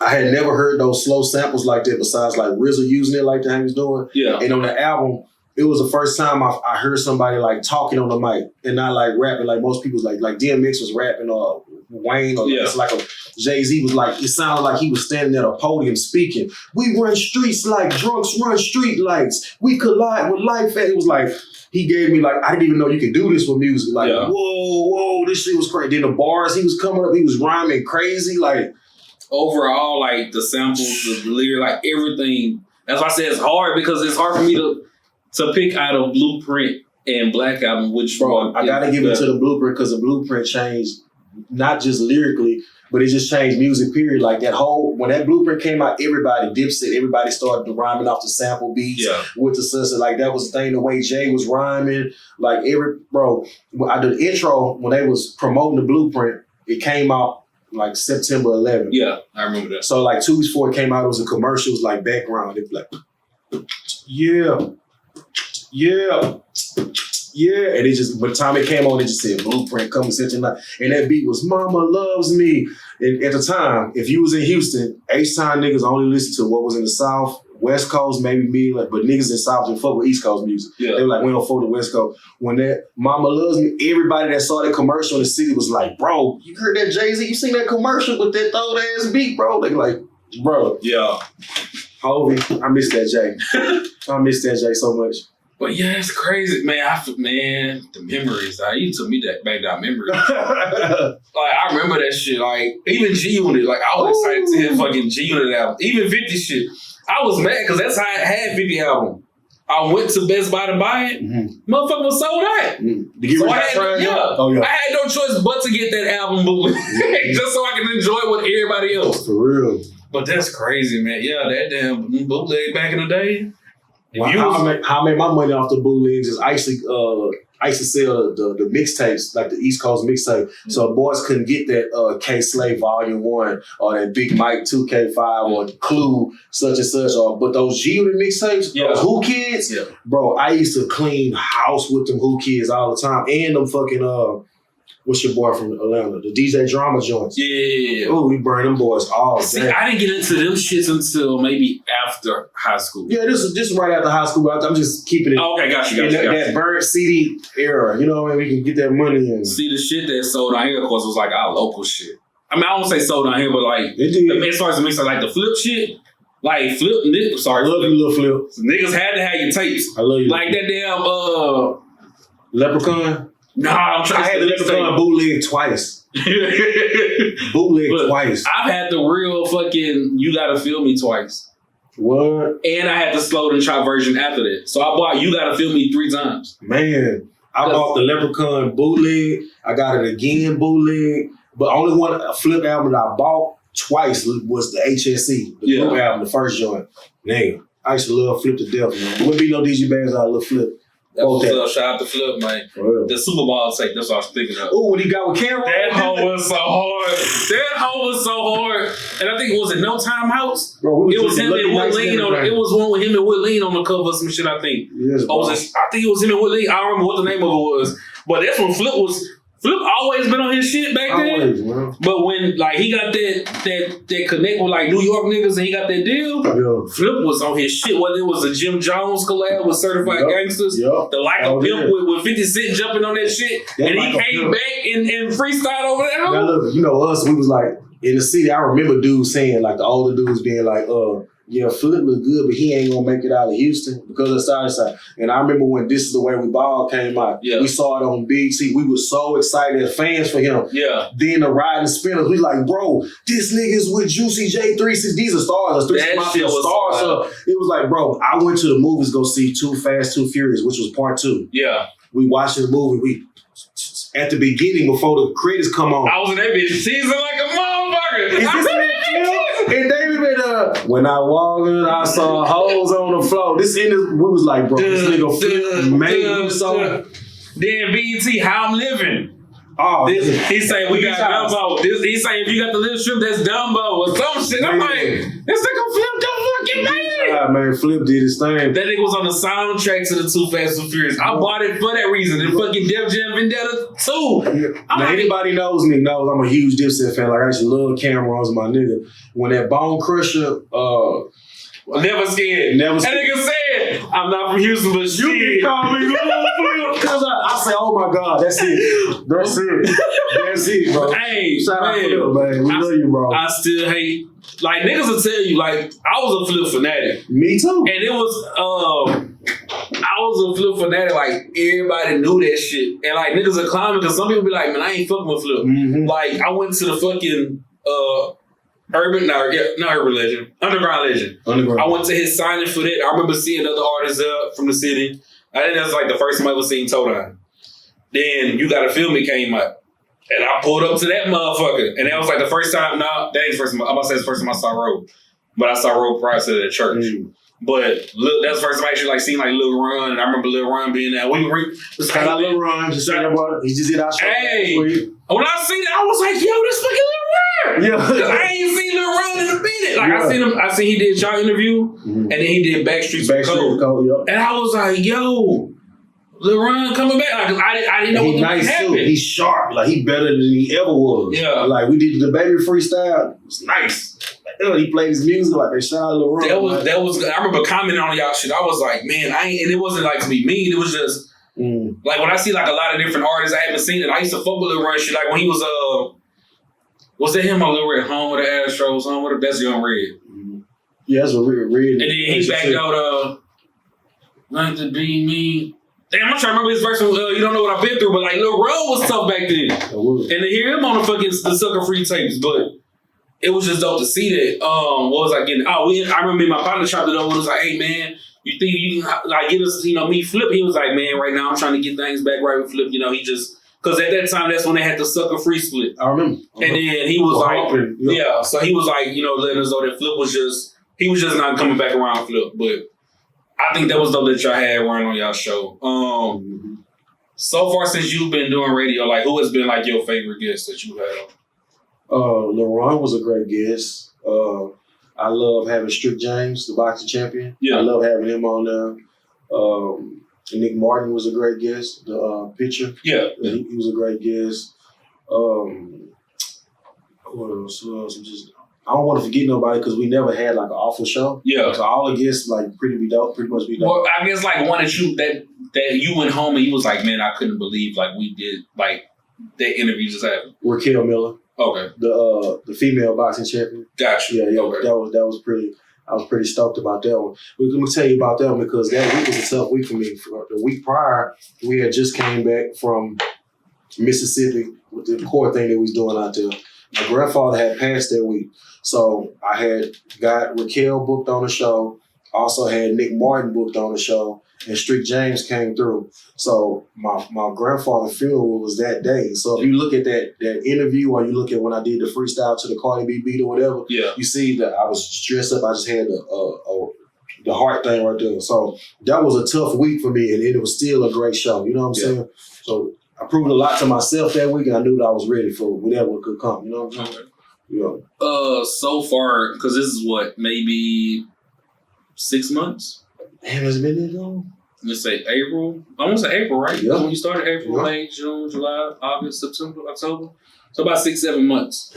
I had never heard those slow samples like that besides like RZA using it like that he was doing. Yeah. And on the album, it was the first time I heard somebody like talking on the mic and not like rapping like most people's like DMX was rapping or Wayne or it's like a Jay-Z was like, it sounded like he was standing at a podium speaking. We run streets like drunks run street lights. We collide with life. It was like, he gave me like, I didn't even know you could do this with music. Like, whoa, this shit was crazy. Then the bars, he was coming up, he was rhyming crazy. Like, overall, like the samples, the lyric, like everything. That's why I said it's hard because it's hard for me to pick out of Blueprint and Black Album, which bro, I gotta give it to the Blueprint because the Blueprint changed not just lyrically, but it just changed music, period. Like that whole, when that Blueprint came out, everybody, Dipset, everybody started rhyming off the sample beats with the sister. Like that was the thing, the way Jay was rhyming. Like I did the intro when they was promoting the Blueprint, it came out like September 11th. Yeah, I remember that. So like 2 weeks before it came out, it was a commercial, it was like background. It was like, yeah. And it just, by the time it came on, it just said Blueprint coming September. And that beat was Mama Loves Me. And at the time, if you was in Houston, H-Town niggas only listened to what was in the South, West Coast, maybe me, but niggas in South didn't fuck with East Coast music. Yeah. They were like, we don't fuck with the West Coast. When that Mama Loves Me, everybody that saw that commercial in the city was like, bro, you heard that Jay-Z? You seen that commercial with that throw ass beat, bro? They like, bro. Yeah. Hovey, I miss that Jay. I miss that Jay so much. But yeah, it's crazy, man. The memories. You took me back down memory. Like I remember that shit. Like even G Unit. Like I was excited to hear fucking G Unit album. Even 50 shit. I was mad because that's how I had 50 album. I went to Best Buy to buy it. Mm-hmm. Motherfucker was sold out. Mm-hmm. So I had no choice but to get that album bootleg just so I can enjoy it with everybody else. For real. But that's crazy, man. Yeah, that damn bootleg back in the day. How I made my money off the bootlegs is I used to sell the mixtapes, like the East Coast mixtape. Mm-hmm. So boys couldn't get that K-Slay Volume 1 or that Big Mike 2K5 or Clue such and such. But those G-Unit mixtapes, those Who Kids, bro, I used to clean house with them Who Kids all the time. And them fucking, what's your boy from Atlanta? The DJ Drama joints. Yeah. Oh, we burn them boys all day. See, I didn't get into them shits until maybe after high school. Yeah, this is right after high school. I'm just keeping it. Oh, okay, got you. That burnt CD era. You know what I mean? We can get that money in. See, the shit that sold out here, of course, was like our local shit. I mean, I won't say sold out here, but like, as far as the mix, like the flip shit, like flip, sorry. I love you, little flip. Niggas had to have your tapes. I love you. Like that damn, Leprechaun? Nah, I had the Leprechaun bootleg twice. Twice. I've had the real fucking You Gotta Feel Me twice. What? And I had the Slow and Try version after that. So I bought You Gotta Feel Me 3 times. Man, I bought the Leprechaun bootleg. I got it again bootleg. But only one flip album that I bought twice was the HSC, the flip album, the first joint. Man, I used to love Flip to death, man. There wouldn't be no DJ bands I love Flip. That was shout out to Flip, man. The Super Bowl tape, that's what I was thinking of. Oh, when he got with Cameron. That hoe was so hard. And I think it was No Time House. Bro, it was him and Woodleen on it. It was one with him and Woodleen on the cover of some shit, I think. Yes, I think it was him and Woodleen. I don't remember what the name of it was. But that's when Flip always been on his shit back then. Man. But when like he got that connect with like New York niggas and he got that deal, Flip was on his shit. Whether it was a Jim Jones collab with Certified Gangsters, the Like a Pimp with 50 Cent jumping on that shit, and he came back and freestyled over that. Now look, you know us, we was like in the city. I remember dudes saying like the older dudes being like, yeah, Flip look good, but he ain't gonna make it out of Houston because of side. And I remember when This Is the Way We Ball came out, we saw it on BT. We were so excited as fans for him. Yeah. Then the Riding Spinners, we like, bro, this nigga's with Juicy J, 3-6. These are stars. That shit was stars. So it was like, bro, I went to the movies go see Too Fast, Too Furious, which was part 2. Yeah. We watched the movie. At the beginning, before the credits come on, I was in that bitch teasing like a motherfucker. Is this and David been when I walked in, I saw holes on the floor. We was like, bro, this nigga Flip made so. Then BET, How I'm Living. Oh, he's saying we got Dumbo. He's saying if you got the little strip, that's Dumbo or some shit. I'm like, this nigga Flip the fucking man. Man, Flip did his thing. That nigga was on the soundtrack to the Too Fast and Furious. I bought it for that reason. And fucking Def Jam Vendetta 2. Now, anybody knows me knows I'm a huge Dipset fan. Like I actually love Cameron's my nigga. When that Bone Crusher, Never Scared. Never Scared. That nigga said, said I'm not from Houston, but You can call me Lil Flip because I say, oh my God, that's it. That's it. That's it, bro. Hey, shout out man, Flip, man. We love you, bro. I still hate, like, niggas will tell you, like, I was a Flip fanatic. Me too. And it was, I was a Flip fanatic, like, everybody knew that shit. And, like, niggas are climbing, because some people be like, man, I ain't fucking with Flip. Mm-hmm. Like, I went to the fucking, not Urban Legend, Underground Legend. I went to his signing for that. I remember seeing other artists from the city. I think that's like the first time I ever seen Go Dine. Then You Gotta Feel Me came out. And I pulled up to that motherfucker. And that was like the first time, that ain't the first time, I'm about to say it's the first time I saw Road. But I saw Road prior to that at church. Mm-hmm. But that's the first time I actually like seen like Lil Ron. And I remember Lil Ron being there. Shout out Lil Ron. Just saying about it. He just did our show. Hey, when I seen it, I was like, yo, this fucking Lil Ron. Yeah. I ain't seen Lil Ron in a minute. Like I seen he did y'all interview, and then he did Backstreet's Code. Yep. And I was like, yo, Lil Ron coming back. Like I didn't know what nice happened. He's sharp. Like he better than he ever was. Yeah. Like we did the baby freestyle. It was nice. He played his music like they shout out Lil Ron. That was. I remember commenting on y'all shit. I was like, man, and it wasn't like to be mean. It was just like when I see like a lot of different artists I haven't seen it. I used to fuck with Lil Ron shit. Like when he was that him on Lil Red Home with the Astros? Home with the Best Young Red. Mm-hmm. Yeah, that's a Red. And then he backed out Like to Be Me. Damn, I'm trying to remember his verse. You don't know what I've been through, but like Lil Ron was tough back then. And to hear him on the Sucker Free tapes, but it was just dope to see that. What was I getting? I remember my partner chopped it up and was like, hey man, you think you can like get us, me Flip? He was like, man, right now I'm trying to get things back right with Flip. He just, because at that time, that's when they had the Sucker Free split. I remember. And then he was so he was like, letting us know that Flip was just not coming back around Flip. But I think that was dope that y'all had running on y'all show. So far since you've been doing radio, like who has been like your favorite guest that you had? Lil Ron was a great guest. I love having Strick James, the boxing champion. Yeah. I love having him on there. Nick Martin was a great guest, the pitcher. Yeah. He was a great guest. What else? I don't want to forget nobody because we never had like an awful show. Yeah. So all the guests like pretty much be dope. Well, I guess like one that you went home and you was like, man, I couldn't believe like we did like that interview just happened. Raquel Miller. Okay. The female boxing champion. Gotcha. Yeah. Okay. That was pretty. I was pretty stoked about that one. But let me tell you about that one because that week was a tough week for me. For the week prior, we had just came back from Mississippi with the court thing that we was doing out there. My grandfather had passed that week. So I had got Raquel booked on the show, also had Nick Martin booked on the show, and Strick James came through. So my grandfather's funeral was that day. So if you look at that interview or you look at when I did the freestyle to the Cardi B beat or whatever, you see that I was stressed up. I just had the heart thing right there. So that was a tough week for me, and it was still a great show. You know what I'm saying? So I proved a lot to myself that week, and I knew that I was ready for whatever could come. You know what I'm saying? Yeah. So far, because this is what, maybe 6 months? Damn, has it been that long? Let's say April. I want to say April, right? Yeah. When you started April, May, June, July, August, September, October. So about 6-7 months.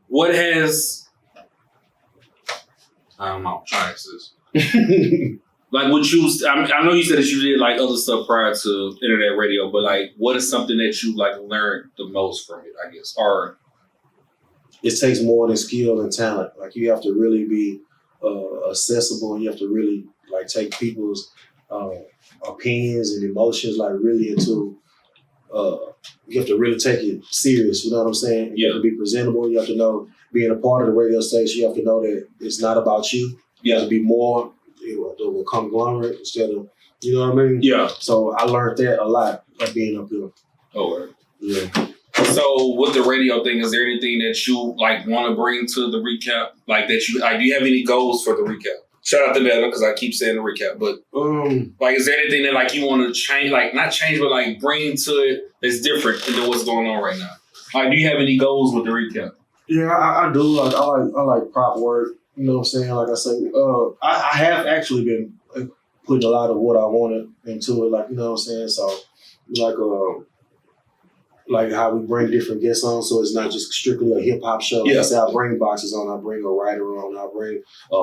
What has, I don't know, try this. Like what you, I know you said that you did like other stuff prior to internet radio, but like what is something that you like learned the most from it, I guess? Or it takes more than skill and talent. Like you have to really be accessible, and you have to really like take people's opinions and emotions like really into. You have to really take it serious. You know what I'm saying? You have to be presentable. You have to know being a part of the radio station. You have to know that it's not about you. You have to be more of a conglomerate instead of, you know what I mean? Yeah. So I learned that a lot by being up here. Oh, right. Yeah. So with the radio thing, is there anything that you like want to bring to the recap? Like that you like? Do you have any goals for the recap? Shout out to Bella because I keep saying the recap, but like, is there anything that like you want to change? Like not change, but like bring to it that's different than what's going on right now. Like, do you have any goals with the recap? Yeah, I do. Like I like prop work. You know what I'm saying? Like I say, I have actually been putting a lot of what I wanted into it. Like, you know what I'm saying? So like like how we bring different guests on, so it's not just strictly a hip hop show. Like I said, I bring boxers on, I bring a writer on, I bring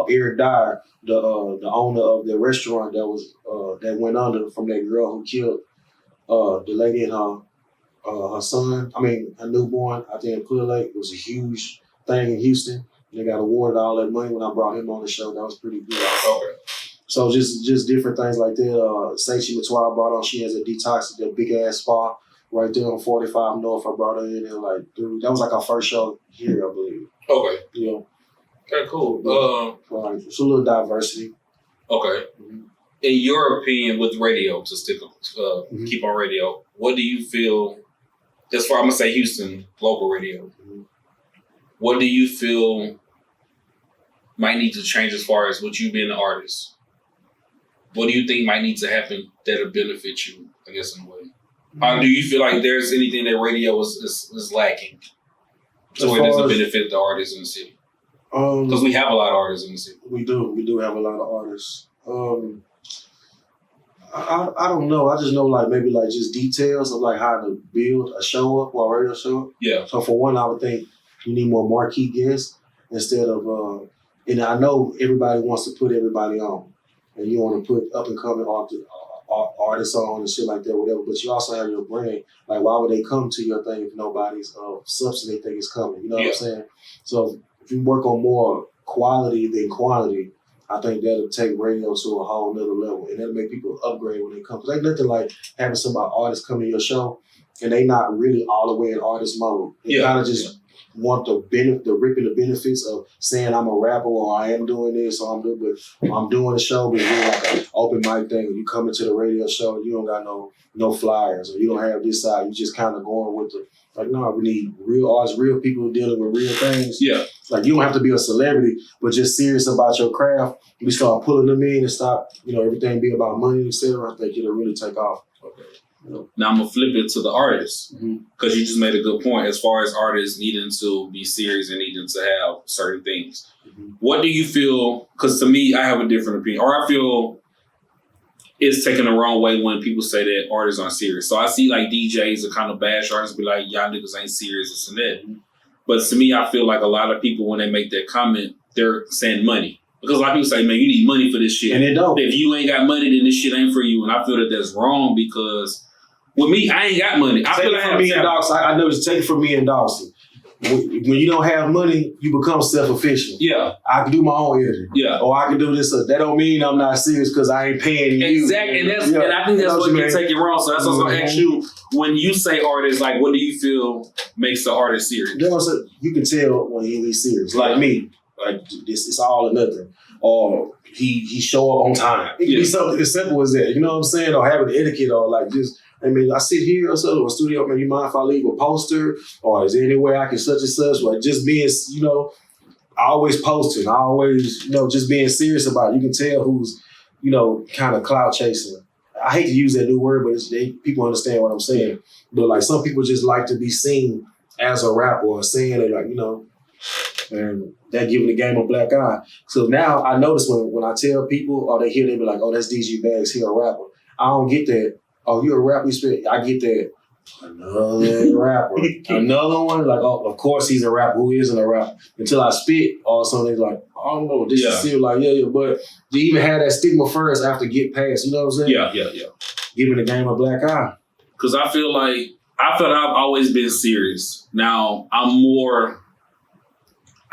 Eric Dyer, the owner of the restaurant that went under from that girl who killed the lady and her son. I mean, her newborn. I think in Clear Lake. It was a huge thing in Houston. They got awarded all that money when I brought him on the show. That was pretty good. Okay. So just different things like that. Seichi Matoa brought on. She has a detox, that big ass spa right there on 45 North. I brought her in there like, dude, that was like our first show here, I believe. Okay. You know. Okay, cool. It's a little diversity. Okay. Mm-hmm. In your opinion, with radio, to stick keep on radio, what do you feel? As far I'm gonna say Houston local radio, what do you feel might need to change as far as with you being an artist? What do you think might need to happen that'll benefit you, I guess, in a way? Do you feel like there's anything that radio is lacking to where doesn't benefit the artists in the city? Because we have a lot of artists in the city. We do have a lot of artists. I don't know. I just know like maybe like just details of like how to build a show up or a radio show up. Yeah. So for one, I would think you need more marquee guests instead of and I know everybody wants to put everybody on, and you want to put up and coming artists on and shit like that, whatever. But you also have your brand. Like, why would they come to your thing if nobody's substance they think is coming? You know what I'm saying? So if you work on more quality than quantity, I think that'll take radio to a whole nother level, and that'll make people upgrade when they come. Because ain't nothing like having some artists come to your show and they not really all the way in artist mode. They kind of just want the reaping the benefits of saying I'm a rapper or I am doing this or I'm doing a show, but you're like an open mic thing. When you come into the radio show, you don't got no flyers or you don't have this side. You just kind of going with the like, no, we need real artists, real people dealing with real things. Yeah. Like, you don't have to be a celebrity, but just serious about your craft. We start pulling them in and stop, everything being about money, etc. I think it'll really take off. Okay. Now I'm gonna flip it to the artists because you just made a good point as far as artists needing to be serious and needing to have certain things. What do you feel? Because to me, I have a different opinion, or I feel it's taken the wrong way when people say that artists aren't serious. So I see like DJs that kind of bash artists, be like, y'all niggas ain't serious, this and that. But to me, I feel like a lot of people, when they make that comment, they're saying money. Because a lot of people say, man, you need money for this shit. And they don't. If you ain't got money, then this shit ain't for you. And I feel that that's wrong because with me, I ain't got money. I feel like from me and Dogsta. I know it's take it from me and Dogsta. When you don't have money, you become self-efficient. Yeah. I can do my own editing. Yeah. Or I can do this. That don't mean I'm not serious because I ain't paying you. Exactly. And I think that's what can take it wrong. So that's what I was going to ask you. When you say artist, like, what do you feel makes the artist serious? You can tell when he's serious. Like me. Like, this it's all or nothing. Or he show up on time. It can be something as simple as that. You know what I'm saying? Or having the etiquette or like just, I sit here or something, or studio, man, you mind if I leave a poster? Or is there any way I can such and such? Like just being, always posting, always, just being serious about it. You can tell who's, kind of clout chasing. I hate to use that new word, but people understand what I'm saying. But like some people just like to be seen as a rapper or saying it like, and that giving the game a black eye. So now I notice when I tell people or they hear, they be like, oh, that's DG Bags, he a rapper. I don't get that. Oh, you a rapper? I get that. Another rapper. Another one, like, oh, of course he's a rapper. Who isn't a rapper? Until I spit or something like, I don't know. This is still like, but to even have that stigma first after get past, you know what I'm saying? Yeah. Giving the game a black eye. Because I feel like I've always been serious. Now I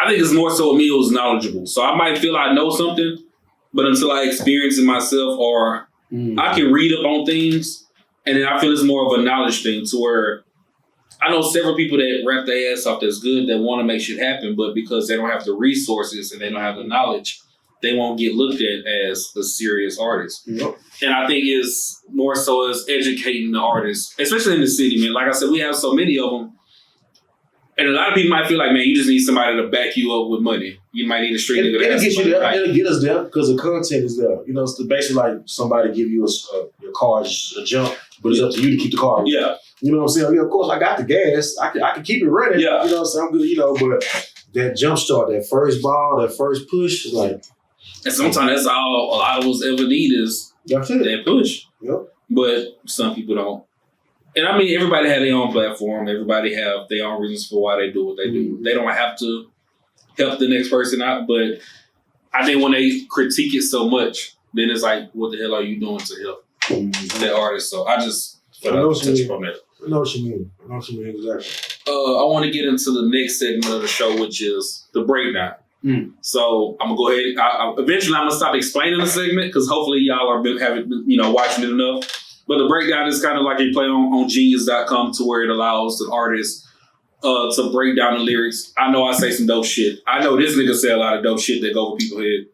think it's more so with me, it was knowledgeable. So I might feel I know something, but until I experience it myself or I can read up on things, and then I feel it's more of a knowledge thing to where I know several people that rap their ass off that's good, that want to make shit happen, but because they don't have the resources and they don't have the knowledge, they won't get looked at as a serious artist. Yep. And I think it's more so as educating the artists, especially in the city, man. Like I said, we have so many of them. And a lot of people might feel like, man, you just need somebody to back you up with money. You might need a street nigga to have somebody. It'll get us there because the content is there. It's basically like somebody give you your car a jump, but it's up to you to keep the car. Yeah. You know what I'm saying? Yeah, of course, I got the gas. I can keep it running. Yeah. You know what I'm saying? I'm good, but that jump start, that first ball, that first push is like. And sometimes that's all a lot of us ever need is that push. Yep. But some people don't And I mean, everybody had their own platform. Everybody have their own reasons for why they do what they do. They don't have to help the next person out, but I think when they critique it so much, then it's like, what the hell are you doing to help that artist? So I just touch upon that. I know what you mean. Exactly. I want to get into the next segment of the show, which is the breakdown. So I'm gonna go ahead. Eventually, I'm gonna stop explaining the segment because hopefully y'all are watching it enough. But the breakdown is kind of like you play on Genius.com to where it allows the artist to break down the lyrics. I know I say some dope shit. I know this nigga say a lot of dope shit that go over people's head.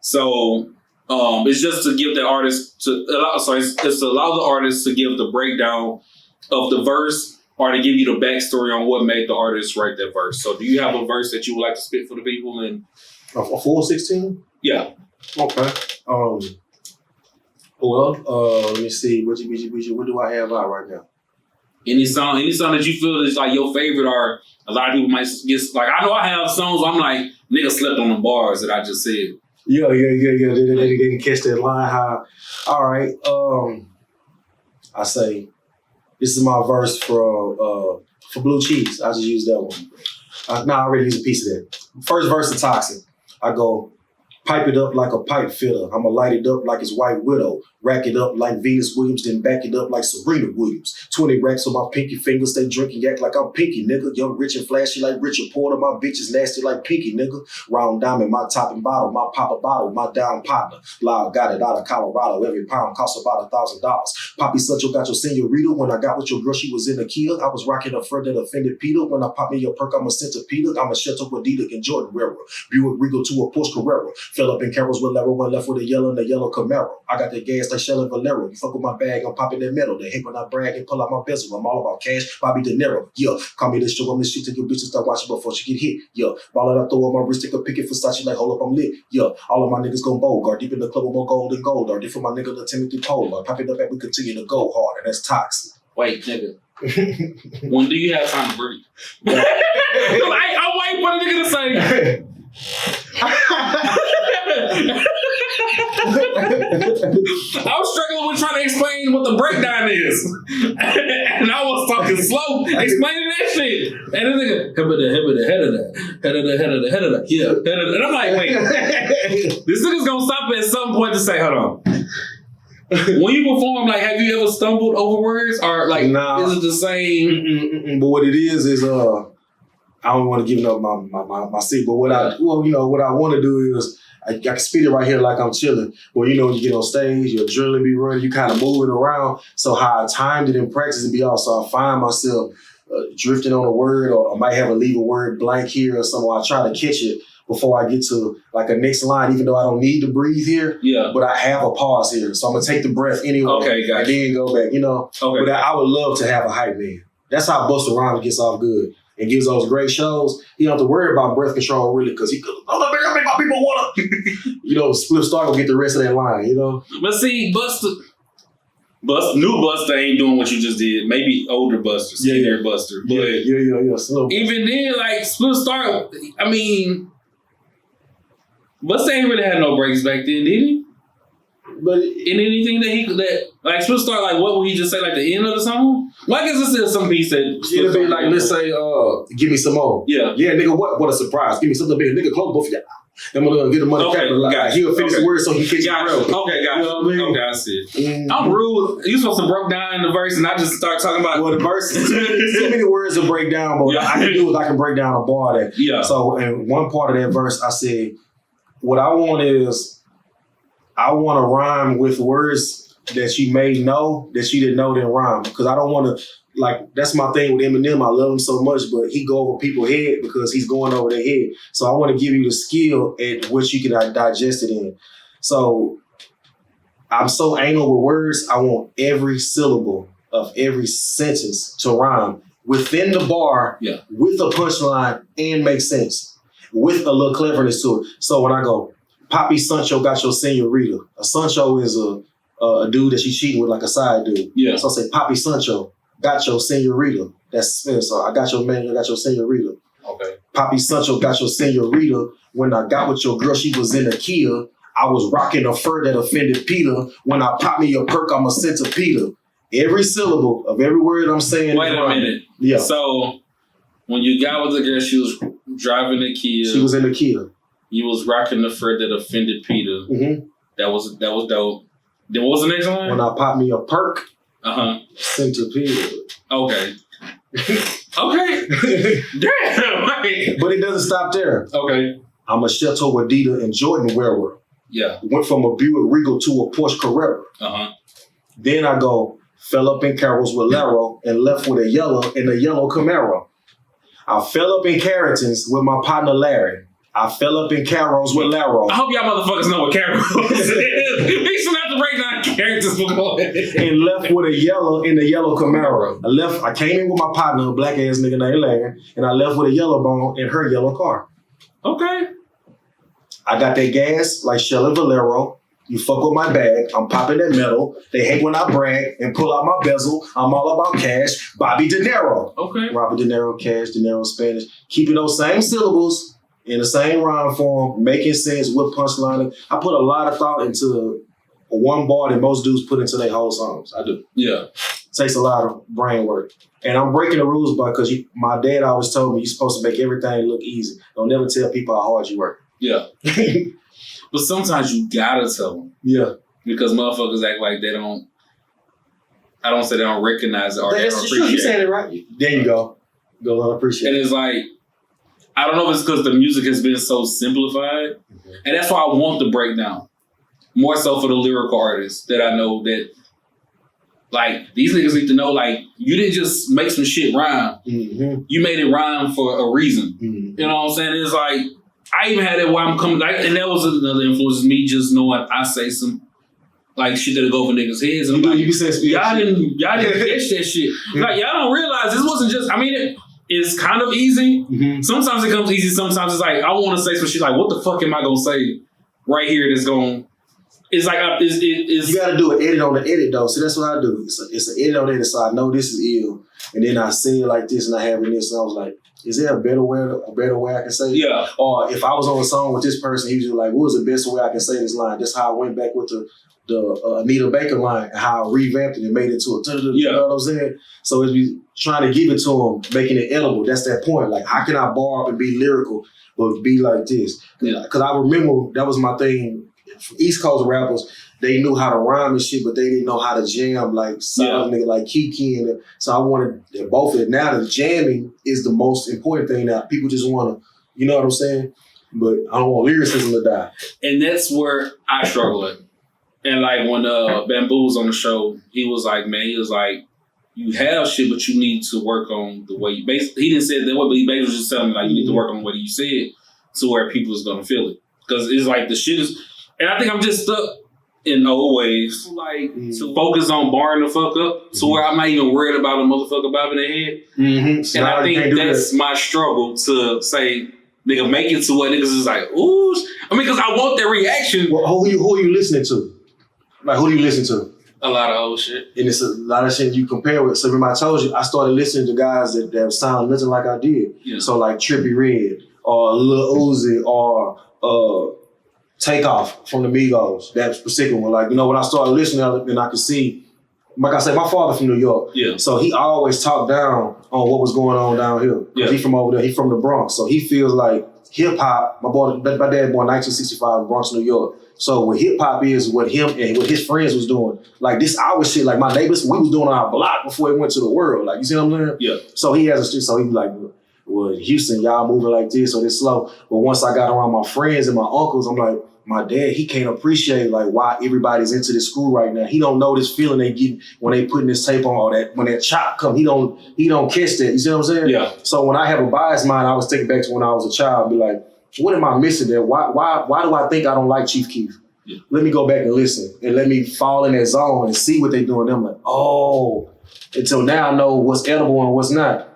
So it's just to give the artist it's to allow the artist to give the breakdown of the verse or to give you the backstory on what made the artist write that verse. So do you have a verse that you would like to spit for the people? And a full 16? Yeah. Okay. Let me see. What do I have out right now? Any song that you feel is like your favorite, or a lot of people might just like. I know I have songs where I'm like, nigga slept on the bars that I just said. Yeah. They didn't catch that line high. All right. I say this is my verse for Blue Cheese. I just used that one. I already used a piece of that. First verse of Toxic. I go. Pipe it up like a pipe fitter. I'ma light it up like it's White Widow. Rack it up like Venus Williams, then back it up like Serena Williams. 20 racks on my pinky fingers, stay drinking, act like I'm Pinky, nigga. Young, rich, and flashy like Richard Porter. My bitch is nasty like Pinky, nigga. Round diamond, my top and bottle, my papa bottle, my down partner. Loud got it out of Colorado. Every pound costs about $1,000. Poppy Sancho got your senorita. When I got with your girl, she was in a Kia. I was rocking a fur that offended Peter. When I pop me your perk, I'm a centipede. I'm a Chateau Adida and Jordan Railroad. Buick Regal to a Porsche Carrera. Fell up in Carroll's with level, one left with a yellow and a yellow Camaro. I got the gas like Shell and Valero. You fuck with my bag, I'm popping that metal. They hate when I brag and pull out my bezel. I'm all about cash, Bobby De Niro. Yeah, call me the show, I'm the shit till your bitch start watching before she get hit. Yeah, ball it, I throw on my wrist, take a pick it Versace like hold up, I'm lit. Yeah, all of my niggas gon' Bogart. Deep in the club with more gold and gold. Or different my nigga the Timothy Polar. Pop it up and we continue to go hard, and that's Toxic. Wait, nigga. When do you have time to breathe? I'm waiting for the nigga to say. I was struggling with trying to explain what the breakdown is. And I was talking slow, explaining that shit. And this nigga, head of that. Yeah, and I'm like, wait, this nigga's gonna stop at some point to say, hold on. When you perform, like, have you ever stumbled over words? Or, like, is it the same? But what it is I don't want to give up my seat, but what I want to do is I can spit it right here like I'm chilling. Well, when you get on stage, your adrenaline be running, you kind of moving around. So how I timed it in practice and be off. So I find myself drifting on a word, or I might have to leave a word blank here or something. I try to catch it before I get to like a next line, even though I don't need to breathe here. Yeah. But I have a pause here. So I'm going to take the breath anyway. Okay, gotcha. And then go back, Okay. But I would love to have a hype man. That's how Busta Rhymes gets off good and gives those great shows. He don't have to worry about breath control really, because he could, make my people want to, Split Star will get the rest of that line, But see, new Busta ain't doing what you just did. Maybe older Busta, skinnier Busta. But yeah. Slow. Even then, like, Split Star, I mean, Busta ain't really had no breaks back then, did he? But in anything like Split Star, like, what would he just say, like the end of the song? Well, I guess it's still some piece that it'll be like, let's say, give me some more. Yeah, nigga, what a surprise! Give me something big, nigga. Close both of y'all. I'm gonna get the money. Okay, like, he'll finish the word so he catch it. Okay, got you. Okay, I see. I'm rude. You supposed to break down the verse, and I just start talking about the verse. Too many words to break down, but what I can do is I can break down a bar that. Yeah. So in one part of that verse, I said, what I want is, I want to rhyme with words that you may know that you didn't know didn't rhyme. Because I don't want to, like, that's my thing with Eminem. I love him so much, but he go over people's head because he's going over their head. So I want to give you the skill at which you can digest it in. So I'm so anal with words, I want every syllable of every sentence to rhyme within the bar, with a punchline, and make sense, with a little cleverness to it. So when I go, Poppy Sancho got your senorita. A Sancho is a dude that she cheating with, like a side dude. Yeah. So I say, Poppy Sancho got your senorita. That's so I got your man, I got your senorita. Okay. Poppy Sancho got your senorita. When I got with your girl, she was in a Kia. I was rocking a fur that offended Peter. When I pop me a perk, I'm a centipede. Every syllable of every word I'm saying. Wait a minute. Yeah. So when you got with the girl, she was driving the Kia. She was in the Kia. You was rocking the fur that offended Peter. Mm-hmm. That was dope. Then what was the next line? When I pop me a perk. Centipede. Okay. Okay. Damn. Right. But it doesn't stop there. Okay. I'm a Chateau Adidas and Jordan wearer. Yeah. Went from a Buick Regal to a Porsche Carrera. Then I go, fell up in Carroll's with Laro and left with a yellow Camaro. I fell up in Carrington's with my partner Larry. I fell up in Carroll's with Laro. I hope y'all motherfuckers know what Carroll's is. We should have to break down characters before. And left with a yellow Camaro. I came in with my partner, a black ass nigga named Larry, and I left with a yellow bone in her yellow car. Okay. I got that gas like Shelley Valero. You fuck with my bag, I'm popping that metal. They hate when I brag and pull out my bezel. I'm all about cash. Bobby De Niro. Okay. Robert De Niro, cash, De Niro, Spanish. Keeping those same syllables in the same rhyme form, making sense with punchline. I put a lot of thought into one bar that most dudes put into their whole songs. I do. Yeah. It takes a lot of brain work. And I'm breaking the rules because my dad always told me you're supposed to make everything look easy. Don't never tell people how hard you work. Yeah. But sometimes you gotta tell them. Yeah. Because motherfuckers act like they don't, I don't say they don't recognize it or they don't appreciate it. You're saying it right. There you go. Go on, appreciate it. And it's like, I don't know if it's because the music has been so simplified. Mm-hmm. And that's why I want the breakdown. More so for the lyrical artists that I know that, like, these niggas need to know, like, you didn't just make some shit rhyme. Mm-hmm. You made it rhyme for a reason. Mm-hmm. You know what I'm saying? It's like, I even had it where I'm coming, like, and that was another influence, me just knowing I say some, like, shit that'll go for niggas' heads. And I'm like, y'all didn't catch that shit. Like, y'all don't realize this wasn't just, I mean, it's kind of easy. Mm-hmm. Sometimes it comes easy. Sometimes it's like, I want to say some shit like, what the fuck am I going to say right here that's going, it's like, it's you got to do an edit on the edit, though. See, that's what I do. It's an edit on the edit, so I know this is ill. And then I say it like this, and I have it this, and I was like, is there a better way I can say it? Yeah. Or if I was on a song with this person, he was just like, what was the best way I can say this line? That's how I went back with the Anita Baker line and how I revamped it and made it to a you know what I'm saying? So it's be trying to give it to him, making it edible. That's that point. Like, how can I bar up and be lyrical, but be like this? Because I remember that was my thing. East Coast rappers, they knew how to rhyme and shit, but they didn't know how to jam like some nigga like Kiki and so I wanted both of it. Now the jamming is the most important thing now. People just want to, you know what I'm saying? But I don't want lyricism to die. And that's where I struggle at. And like when Bamboo was on the show, he was like, you have shit, but you need to work on the way you he didn't say it that way, but he basically was just telling me like, you need to work on the way you say it to where people is going to feel it. Because it's like the shit is, and I think I'm just stuck in old ways, like to focus on barring the fuck up to where I'm not even worried about a motherfucker bobbing their head. Mm-hmm. And I think that's my struggle to say, nigga, make it to where niggas is like, ooh. I mean, because I want their reaction. Well, who are you listening to? Like, who do you listen to? A lot of old shit. And it's a lot of shit you compare with. So remember I told you, I started listening to guys that sound nothing like I did. Yeah. So like Trippie Redd or Lil Uzi or Takeoff from the Migos, that particular one. Like, you know, when I started listening, then I could see, like I said, my father from New York. Yeah. So he always talked down on what was going on down here. Yeah. He from over there, he from the Bronx. So he feels like hip hop, my dad born 1965 in Bronx, New York. So what hip hop is what him and what his friends was doing. Like this our shit, like my neighbors, we was doing on our block before it went to the world. Like, you see what I'm saying? Yeah. So he has a street, so he be like, well, Houston, y'all moving like this, so this slow. But once I got around my friends and my uncles, I'm like, my dad, he can't appreciate like why everybody's into this school right now. He don't know this feeling they get when they putting this tape on or that when that chop come. He don't catch that. You see what I'm saying? Yeah. So when I have a biased mind, I was thinking back to when I was a child, be like, what am I missing there? Why do I think I don't like Chief Keef? Yeah. Let me go back and listen and let me fall in that zone and see what they doing. I'm like, oh, until now I know what's edible and what's not.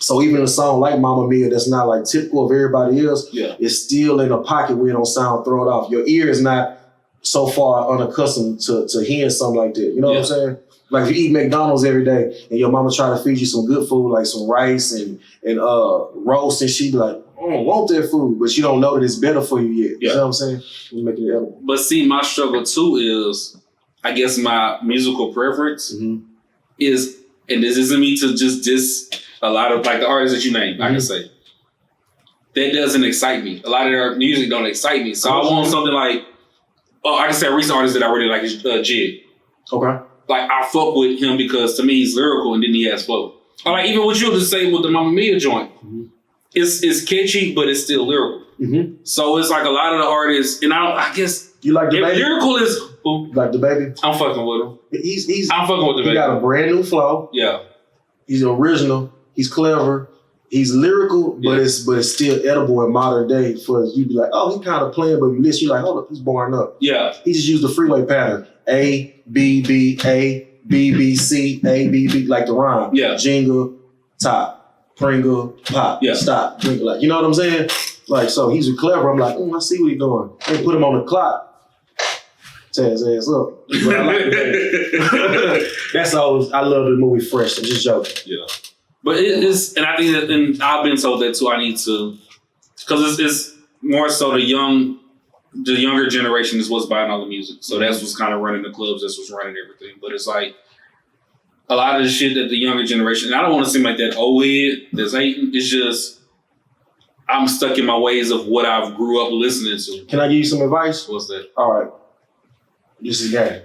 So even a song like Mamma Mia that's not like typical of everybody else, it's still in a pocket where it don't sound thrown off. Your ear is not so far unaccustomed to hearing something like that. You know what I'm saying? Like if you eat McDonald's every day and your mama try to feed you some good food like some rice and roast and she be like, I don't want that food, but you don't know that it's better for you yet. You know what I'm saying? You're making it edible. But see, my struggle too is, I guess my musical preference is, and this isn't me to just diss a lot of like the artists that you named, I can say. That doesn't excite me. A lot of their music don't excite me. So I want something like, I can say a recent artist that I really like is Jig. Okay. Like I fuck with him because to me he's lyrical and then he has flow. Or like even what you just say with the Mamma Mia joint. It's catchy, but it's still lyrical. So it's like a lot of the artists, and I guess you like the baby? Lyrical is like the baby. I'm fucking with him. I'm fucking with the baby. He got a brand new flow. Yeah. He's original. He's clever. He's lyrical, but it's still edible in modern day for you to be like, oh, he kind of playing, but you listen, you're like, hold up, he's boring up. Yeah. He just used the freeway pattern. A, B, B, A, B, B, C, A, B, B, like the rhyme. Yeah. Jingle, top, Pringle, pop, stop, jingle. Like, you know what I'm saying? Like, so he's clever. I'm like, I see what he's doing. They put him on the clock. Tear his ass up. But I like the That's always, I love the movie Fresh. I'm just joking. Yeah. But it is, and I think that, and I've been told that too, I need to, because it's more so the younger generation is what's buying all the music. So that's what's kind of running the clubs, that's what's running everything. But it's like, a lot of the shit that the younger generation, and I don't want to seem like that old head that's hating, it's just, I'm stuck in my ways of what I've grew up listening to. Can I give you some advice? What's that? All right. This is game.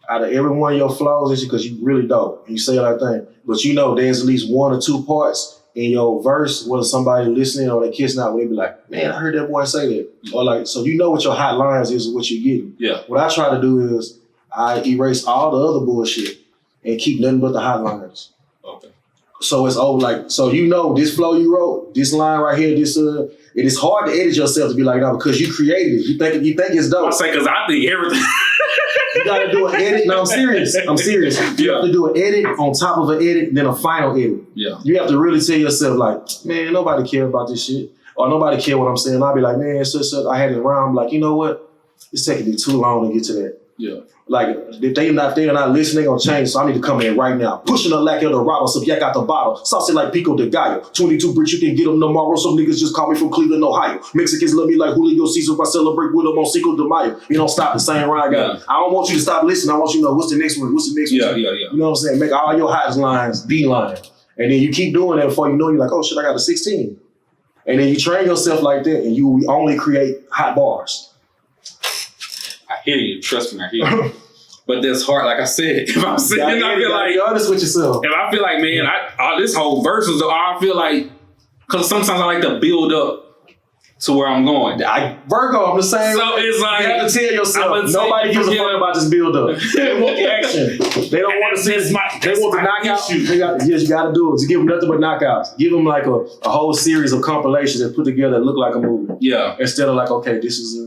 Out of every one of your flows, because you really dope. You say that thing. But you know there's at least one or two parts in your verse where somebody listening or they kissing out, where they be like, man, I heard that boy say that. Or like, so you know what your hot lines is and what you're getting. Yeah. What I try to do is I erase all the other bullshit and keep nothing but the hot lines. Okay. So it's over like, so you know this flow you wrote, this line right here, this it is hard to edit yourself to be like, no, because you created it. You think it's dope. I say because I think everything. You gotta do an edit. No, I'm serious. You have to do an edit on top of an edit, then a final edit. Yeah. You have to really tell yourself, like, man, nobody care about this shit. Or nobody care what I'm saying. I'll be like, man, I had it around. I'm like, you know what? It's taking me too long to get to that. Yeah. Like, if they're not listening, they're gonna change. So I need to come in right now. Pushing a lack of the Eldorado, so yak out the bottle. Saucy like Pico de Gallo. 22 bricks, you can get them tomorrow. Some niggas just call me from Cleveland, Ohio. Mexicans love me like Julio Cesar if I celebrate with them on Cinco de Mayo. You don't stop the same ride, guy. I don't want you to stop listening. I want you to know what's the next one. Yeah. You know what I'm saying? Make all your hot lines D-line. And then you keep doing that before you know, you're like, oh shit, I got a 16. And then you train yourself like that and you only create hot bars. I hear you. Trust me, I hear you. But that's hard. Like I said, if I'm sitting, I feel like, be honest with yourself. If I feel like, man, this whole verse is, I feel like, because sometimes I like to build up to where I'm going. Virgo, I'm the same. So it's like, you have to tell yourself, nobody gives a fuck about this build up. They want the action. They don't want to see this. They want the knockout. You got to do it. Just give them nothing but knockouts. Give them like a whole series of compilations that put together that look like a movie. Yeah. Instead of like, okay, this is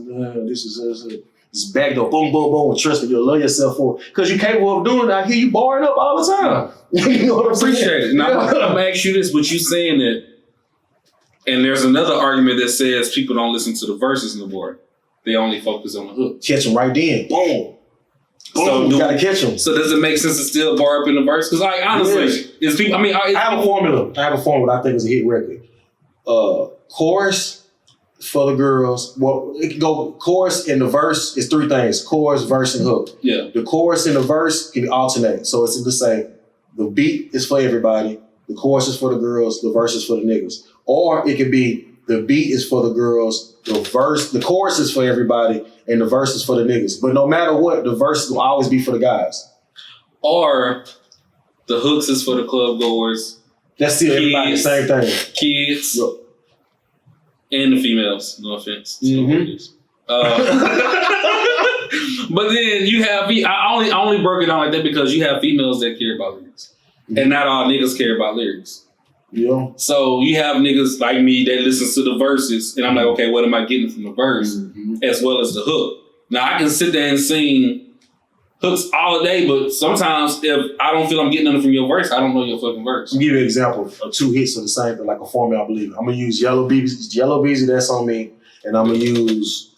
just back door, boom, boom, boom, and trust me, you'll love yourself for it. Because you're capable of doing it. I hear you barring up all the time. You know what I'm saying? Appreciate it. Now, I'm going to ask you this, but you saying that, and there's another argument that says people don't listen to the verses no more. They only focus on the hook. Catch them right then. Boom. So you got to catch them. So does it make sense to still bar up in the verse? Because like, honestly, it's people, I have a formula. I think is a hit record. Chorus, for the girls, well, it can go chorus and the verse is three things: chorus, verse, and hook. Yeah. The chorus and the verse can alternate. So it's to say the beat is for everybody, the chorus is for the girls, the verse is for the niggas. Or it could be the beat is for the girls, the chorus is for everybody, and the verse is for the niggas. But no matter what, the verse will always be for the guys. Or the hooks is for the club goers. That's still everybody the same thing. Kids. Yep. And the females, no offense. But then you have, I only broke it down like that because you have females that care about lyrics. And not all niggas care about lyrics. Yeah. So you have niggas like me that listens to the verses and I'm like, okay, what am I getting from the verse as well as the hook? Now I can sit there and sing hooks all day, but sometimes if I don't feel I'm getting nothing from your verse, I don't know your fucking verse. I'll give you an example of two hits of the same thing, like a formula, I believe. I'm going to use Yellow Beezy, That's On Me, and I'm going to use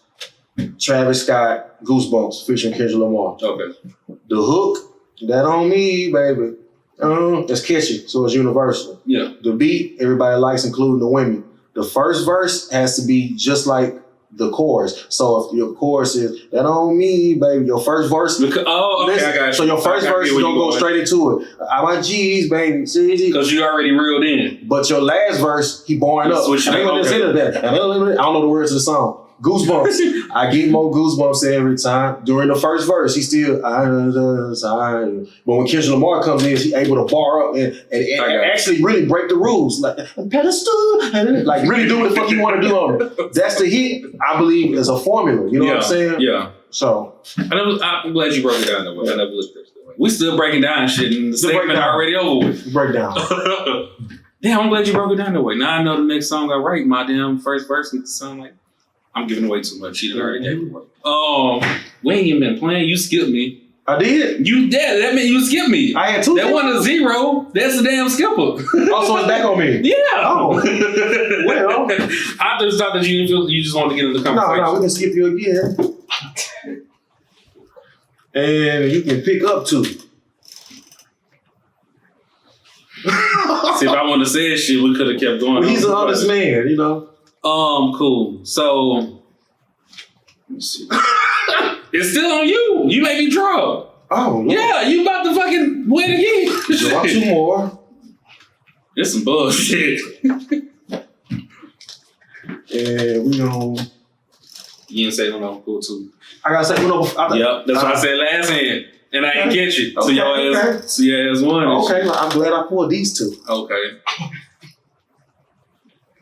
Travis Scott, Goosebumps, featuring Kendrick Lamar. Okay. The hook, That On Me, baby, that's catchy, so it's universal. Yeah. The beat, everybody likes, including the women. The first verse has to be just like the chorus. So if your chorus is that on me, baby, your first verse. Okay, I got you. So your first verse is gonna go straight into it. I my G's, baby. Because you already reeled in. But your last verse, he boring up. Switch it up. I don't know the words of the song. Goosebumps. I get more goosebumps every time. During the first verse, he still but when Kendrick Lamar comes in, he's able to bar up and actually really break the rules. Like pedestal, like really do what the fuck you want to do on it. That's the hit, I believe, is a formula. You know what I'm saying? Yeah. So I'm glad you broke it down that way. I never looked at it that way. We still breaking down shit and the segment already over with. Breakdown. Damn, I'm glad you broke it down that way. Now I know the next song I write, my damn first verse needs to sound like I'm giving away too much. She already gave it away. We ain't even been playing. You skipped me. I did. You did. That meant you skipped me. I had two. That wasn't a 0. That's a damn skipper. So it's back on me. Yeah. Oh. Well. I just thought that you just wanted to get into the conversation. No, we can skip you again. And you can pick up too. See, if I wanted to say shit, we could have kept going. He's an honest man, you know. Cool. So, let me see. It's still on you. You made me draw. Oh, Lord. Yeah, you about to fucking win again. Draw 2 more. It's some bullshit. And we gonna. You didn't say no, cool too. I gotta say no. Yep, that's what I said last hand. And I didn't catch it. So your ass won. Okay, well, I'm glad I pulled these 2. Okay.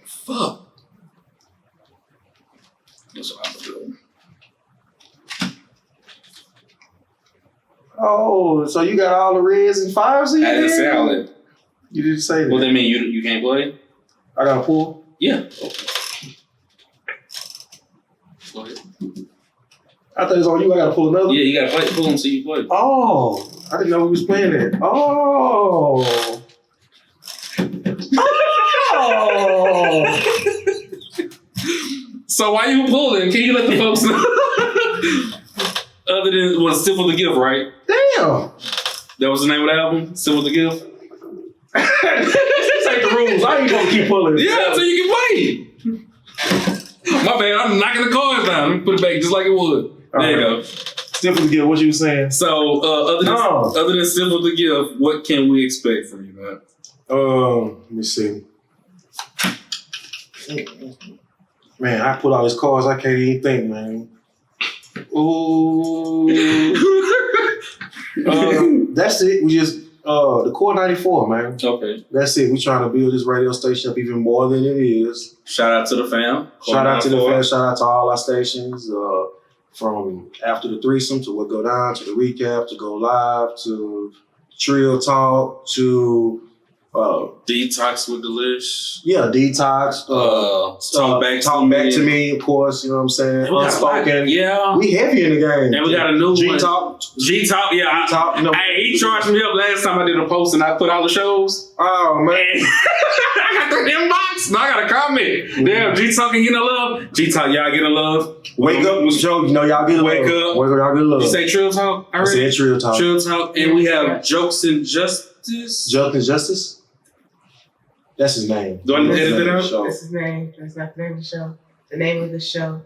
Fuck. That's what I'm doing. Oh, so you got all the reds and 5s in I didn't say all that. You didn't say that. What that mean? You can't play? I gotta pull? Yeah. Okay. Go ahead. I thought it was on you. I gotta pull another? Yeah, you gotta pull them so you play. Oh, I didn't know we was playing that. Oh. Oh. So why you pulling? Can you let the folks know? Other than was Simple the Gift, right? Damn. That was the name of the album? Simple the Gift? Take the rules. I ain't gonna keep pulling. Yeah, so you can play. My bad, I'm knocking the cards down. Let me put it back just like it would. There you go. Simple to Gift, what you saying? So other than Simple the Gift, what can we expect from you, man? Let me see. Man, I put all these cards, I can't even think, man. Ooh. That's it. We just the Core 94, man. Okay. That's it. We trying to build this radio station up even more than it is. Shout out to the fam. Shout out to the fam. Shout out to all our stations. From After the Threesome to What Go Down to the Recap to Go Live to Trill Talk to Detox with Delish. Yeah, Detox. Talk back to me, of course, you know what I'm saying? Unspoken. Yeah. We heavy in the game. And we got a new G-Talk. G-Talk, yeah. G-Talk, He charged me up last time I did a post and I put all the shows. Oh, man. I got the inbox. Now I got a comment. Damn, G-Talk can get no love. G-Talk, y'all getting love. Wake up, Joe. You know, y'all get love. Wake up, y'all get love. You say Trill Talk? I said Trill Talk. Trill Talk. And we have Jokes and Justice. Jokes and Justice? That's his name. Do I need to edit that out? That's his name. That's not the name of the show. The name of the show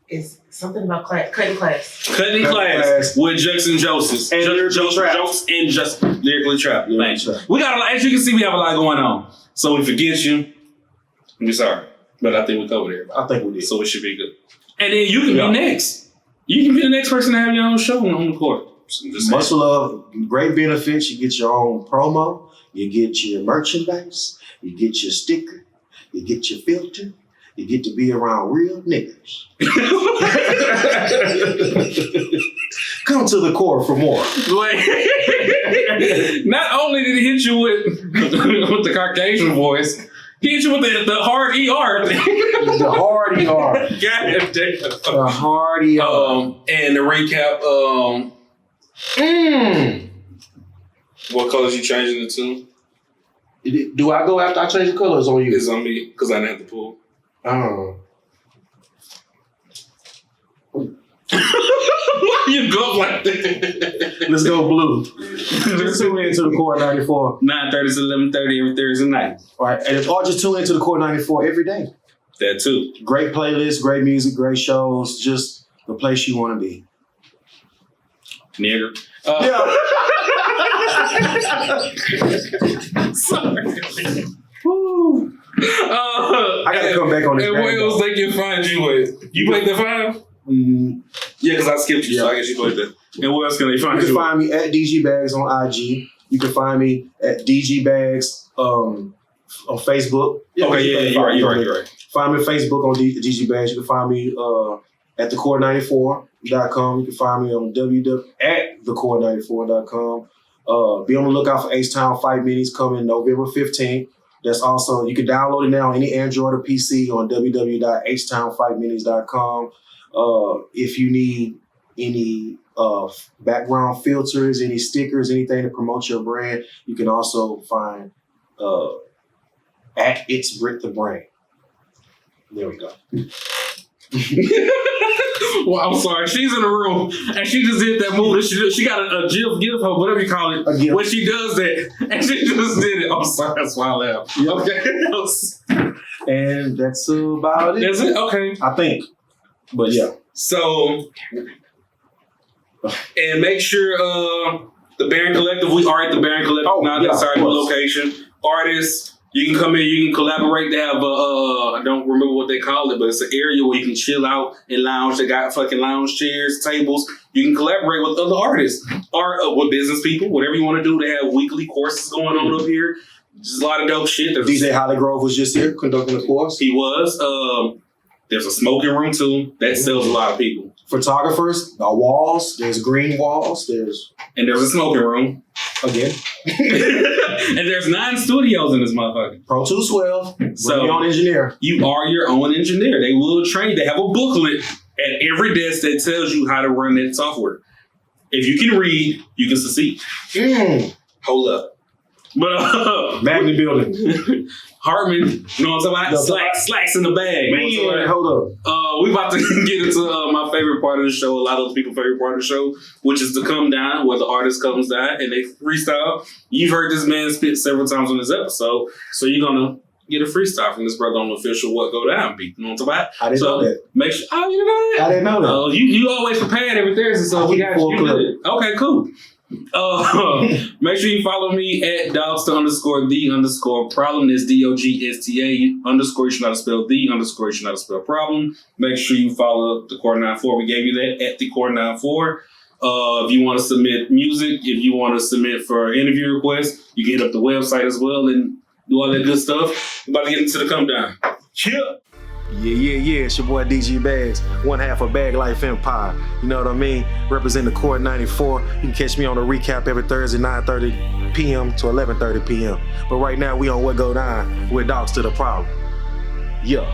is something about cutting class. Cutting class with Jokes and Joseph. And Jokes and just lyrically trapped. We got as you can see, we have a lot going on. So we forget you. I'm sorry. But I think we covered it. I think we did. So it should be good. And then you can be next. You can be the next person to have your own show on the court. Much love, great benefits. You get your own promo. You get your merchandise. You get your sticker. You get your filter. You get to be around real niggas. Come to the core for more. Not only did he hit you with the Caucasian voice, he hit you with the hard ER thing. The hard ER. God damn. The hard ER. And the recap. What colors you changing it to? Do I go after I change the colors on you? It's on me because I didn't have to pull. Oh. Why you go like that? Let's go blue. Just tune into the Core 94. 9:30 to 11:30 every Thursday night. All right, or just tune into the Core 94 every day. That too. Great playlists, great music, great shows. Just the place you want to be. Nigger. Yeah. Sorry. Woo. I gotta come back on this. And where else they can find you at? You played the 5? Mm-hmm. Yeah, because I skipped you, so I guess you played that. And where else can they find you? You can find me at DG Bags on IG. You can find me at DG Bags on Facebook. Okay, you're right. Find me on Facebook on DG Bags. You can find me at thecore94.com. You can find me on at thecore94.com. Be on the lookout for H-Town Fight Minis coming November 15th. That's also, you can download it now on any Android or PC on www.htownfightminis.com. If you need any background filters, any stickers, anything to promote your brand, you can also find at It's Brick the Brand. There we go. Well, I'm sorry. She's in the room and she just did that move. She got a GIF, her, whatever you call it, when she does that. And she just did it. I'm sorry. That's why I laughed. Okay. And that's about it. That's it? Okay. I think. But yeah. So, and make sure the Baron Collective, we are at the Baron Collective now. That's our new location. Artists, you can come in, you can collaborate. They have I don't remember what they call it, but it's an area where you can chill out and lounge. They got fucking lounge chairs, tables. You can collaborate with other artists or with business people, whatever you want to do. They have weekly courses going on up here. Just a lot of dope shit. DJ Hollygrove was just here conducting the course. He was. There's a smoking room too. That sells a lot of people. Photographers, walls. There's green walls. There's a smoking room. Again. And there's 9 studios in this motherfucker. Pro Tools 12. So your own engineer. You are your own engineer. They will train. They have a booklet at every desk that tells you how to run that software. If you can read, you can succeed. Hold up. But Magnet building. Hartman, you know what I'm talking about? Slacks in the bag. Man, hold up. We about to get into my favorite part of the show, a lot of people's favorite part of the show, which is to come down, where the artist comes down and they freestyle. You've heard this man spit several times on this episode, so you're gonna get a freestyle from this brother on the official What Go Down beat. You know what I'm talking about? I didn't know that. Make sure. Oh, you didn't know that? I didn't know that. You always prepared every Thursday, so we got you good. Okay, cool. Make sure you follow me at Dogsta _the_ problem. That's DOGSTA _ you should not have spelled the _ you should not have spelled problem. Make sure you follow the Core 94. We gave you that at the Core 94. If you want to submit music, if you want to submit for interview requests, you can hit up the website as well and do all that good stuff. We're about to get into the come down. Chill. Yeah. It's your boy DG Bags, one half of Bag Life Empire. You know what I mean? Represent the Core 94. You can catch me on the recap every Thursday, 9:30 p.m. to 11:30 p.m. But right now, we on What Go Dine with Dogsta The Problem. Yeah,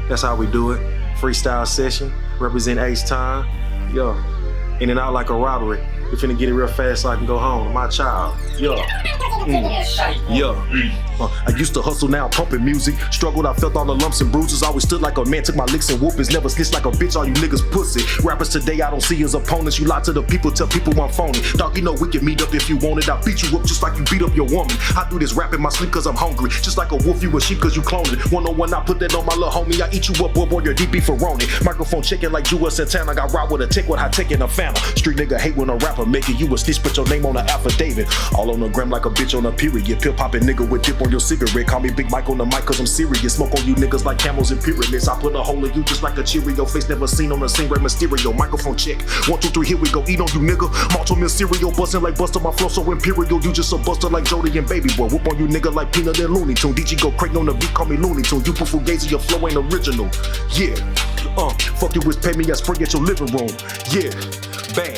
that's how we do it. Freestyle session, represent H-Time. Yeah, in and out like a robbery. We finna get it real fast so I can go home. My child. Yeah. I used to hustle, now I'm pumping music. Struggled, I felt all the lumps and bruises. Always stood like a man, took my licks and whoopings. Never snitched like a bitch, all you niggas pussy. Rappers today, I don't see as opponents. You lie to the people, tell people I'm phony. Dog, you know we can meet up if you want it. I beat you up just like you beat up your woman. I do this rap in my sleep cause I'm hungry. Just like a wolf, you a sheep cause you cloning. 101, I put that on my little homie. I eat you up, boy, you're DB Ferroni. Microphone checking like Jewel Santana. Got robbed with a tick with high tech and a phantom. Street nigga hate when a rapper make it. You a snitch, put your name on an affidavit. All on the gram like a bitch on a period. Pill popping nigga with dip on your cigarette. Call me Big Mike on the mic cause I'm serious. Smoke on you niggas like camels and pyramids. I put a hole in you just like a Cheerio. Face never seen on the scene, Ray Mysterio. Microphone check. 1, 2, 3, here we go. Eat on you nigga. Malto meal cereal. Bustin' like Buster, my flow so imperial. You just a buster like Jody and Baby Boy. Whoop on you nigga like Peanut and Looney Tune. DG go crank on the beat, call me Looney Tune. You put fugazi, your flow ain't original. Yeah. Fuck you with pay me, I spray at your living room. Yeah. Bad.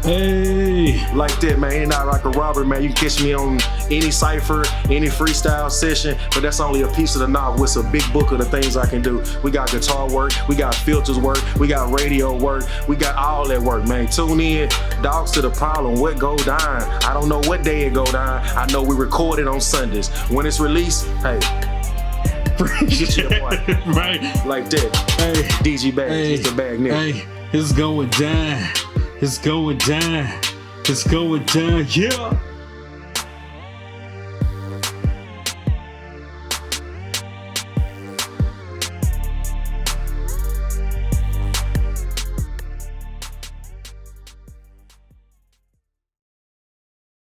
Hey, like that, man. Ain't not like a robber, man. You can catch me on any cipher, any freestyle session, but that's only a piece of the novel. It's a big book of the things I can do. We got guitar work, we got filters work, we got radio work, we got all that work, man. Tune in, Dogsta The Problem, What Go Dine. I don't know what day it go down. I know we record it on Sundays. When it's released, hey. Get your boy. Right. Like that. Hey, DG Bags, hey, it's the bag nigga. Hey, it's going down. It's going down. It's going down. Yeah.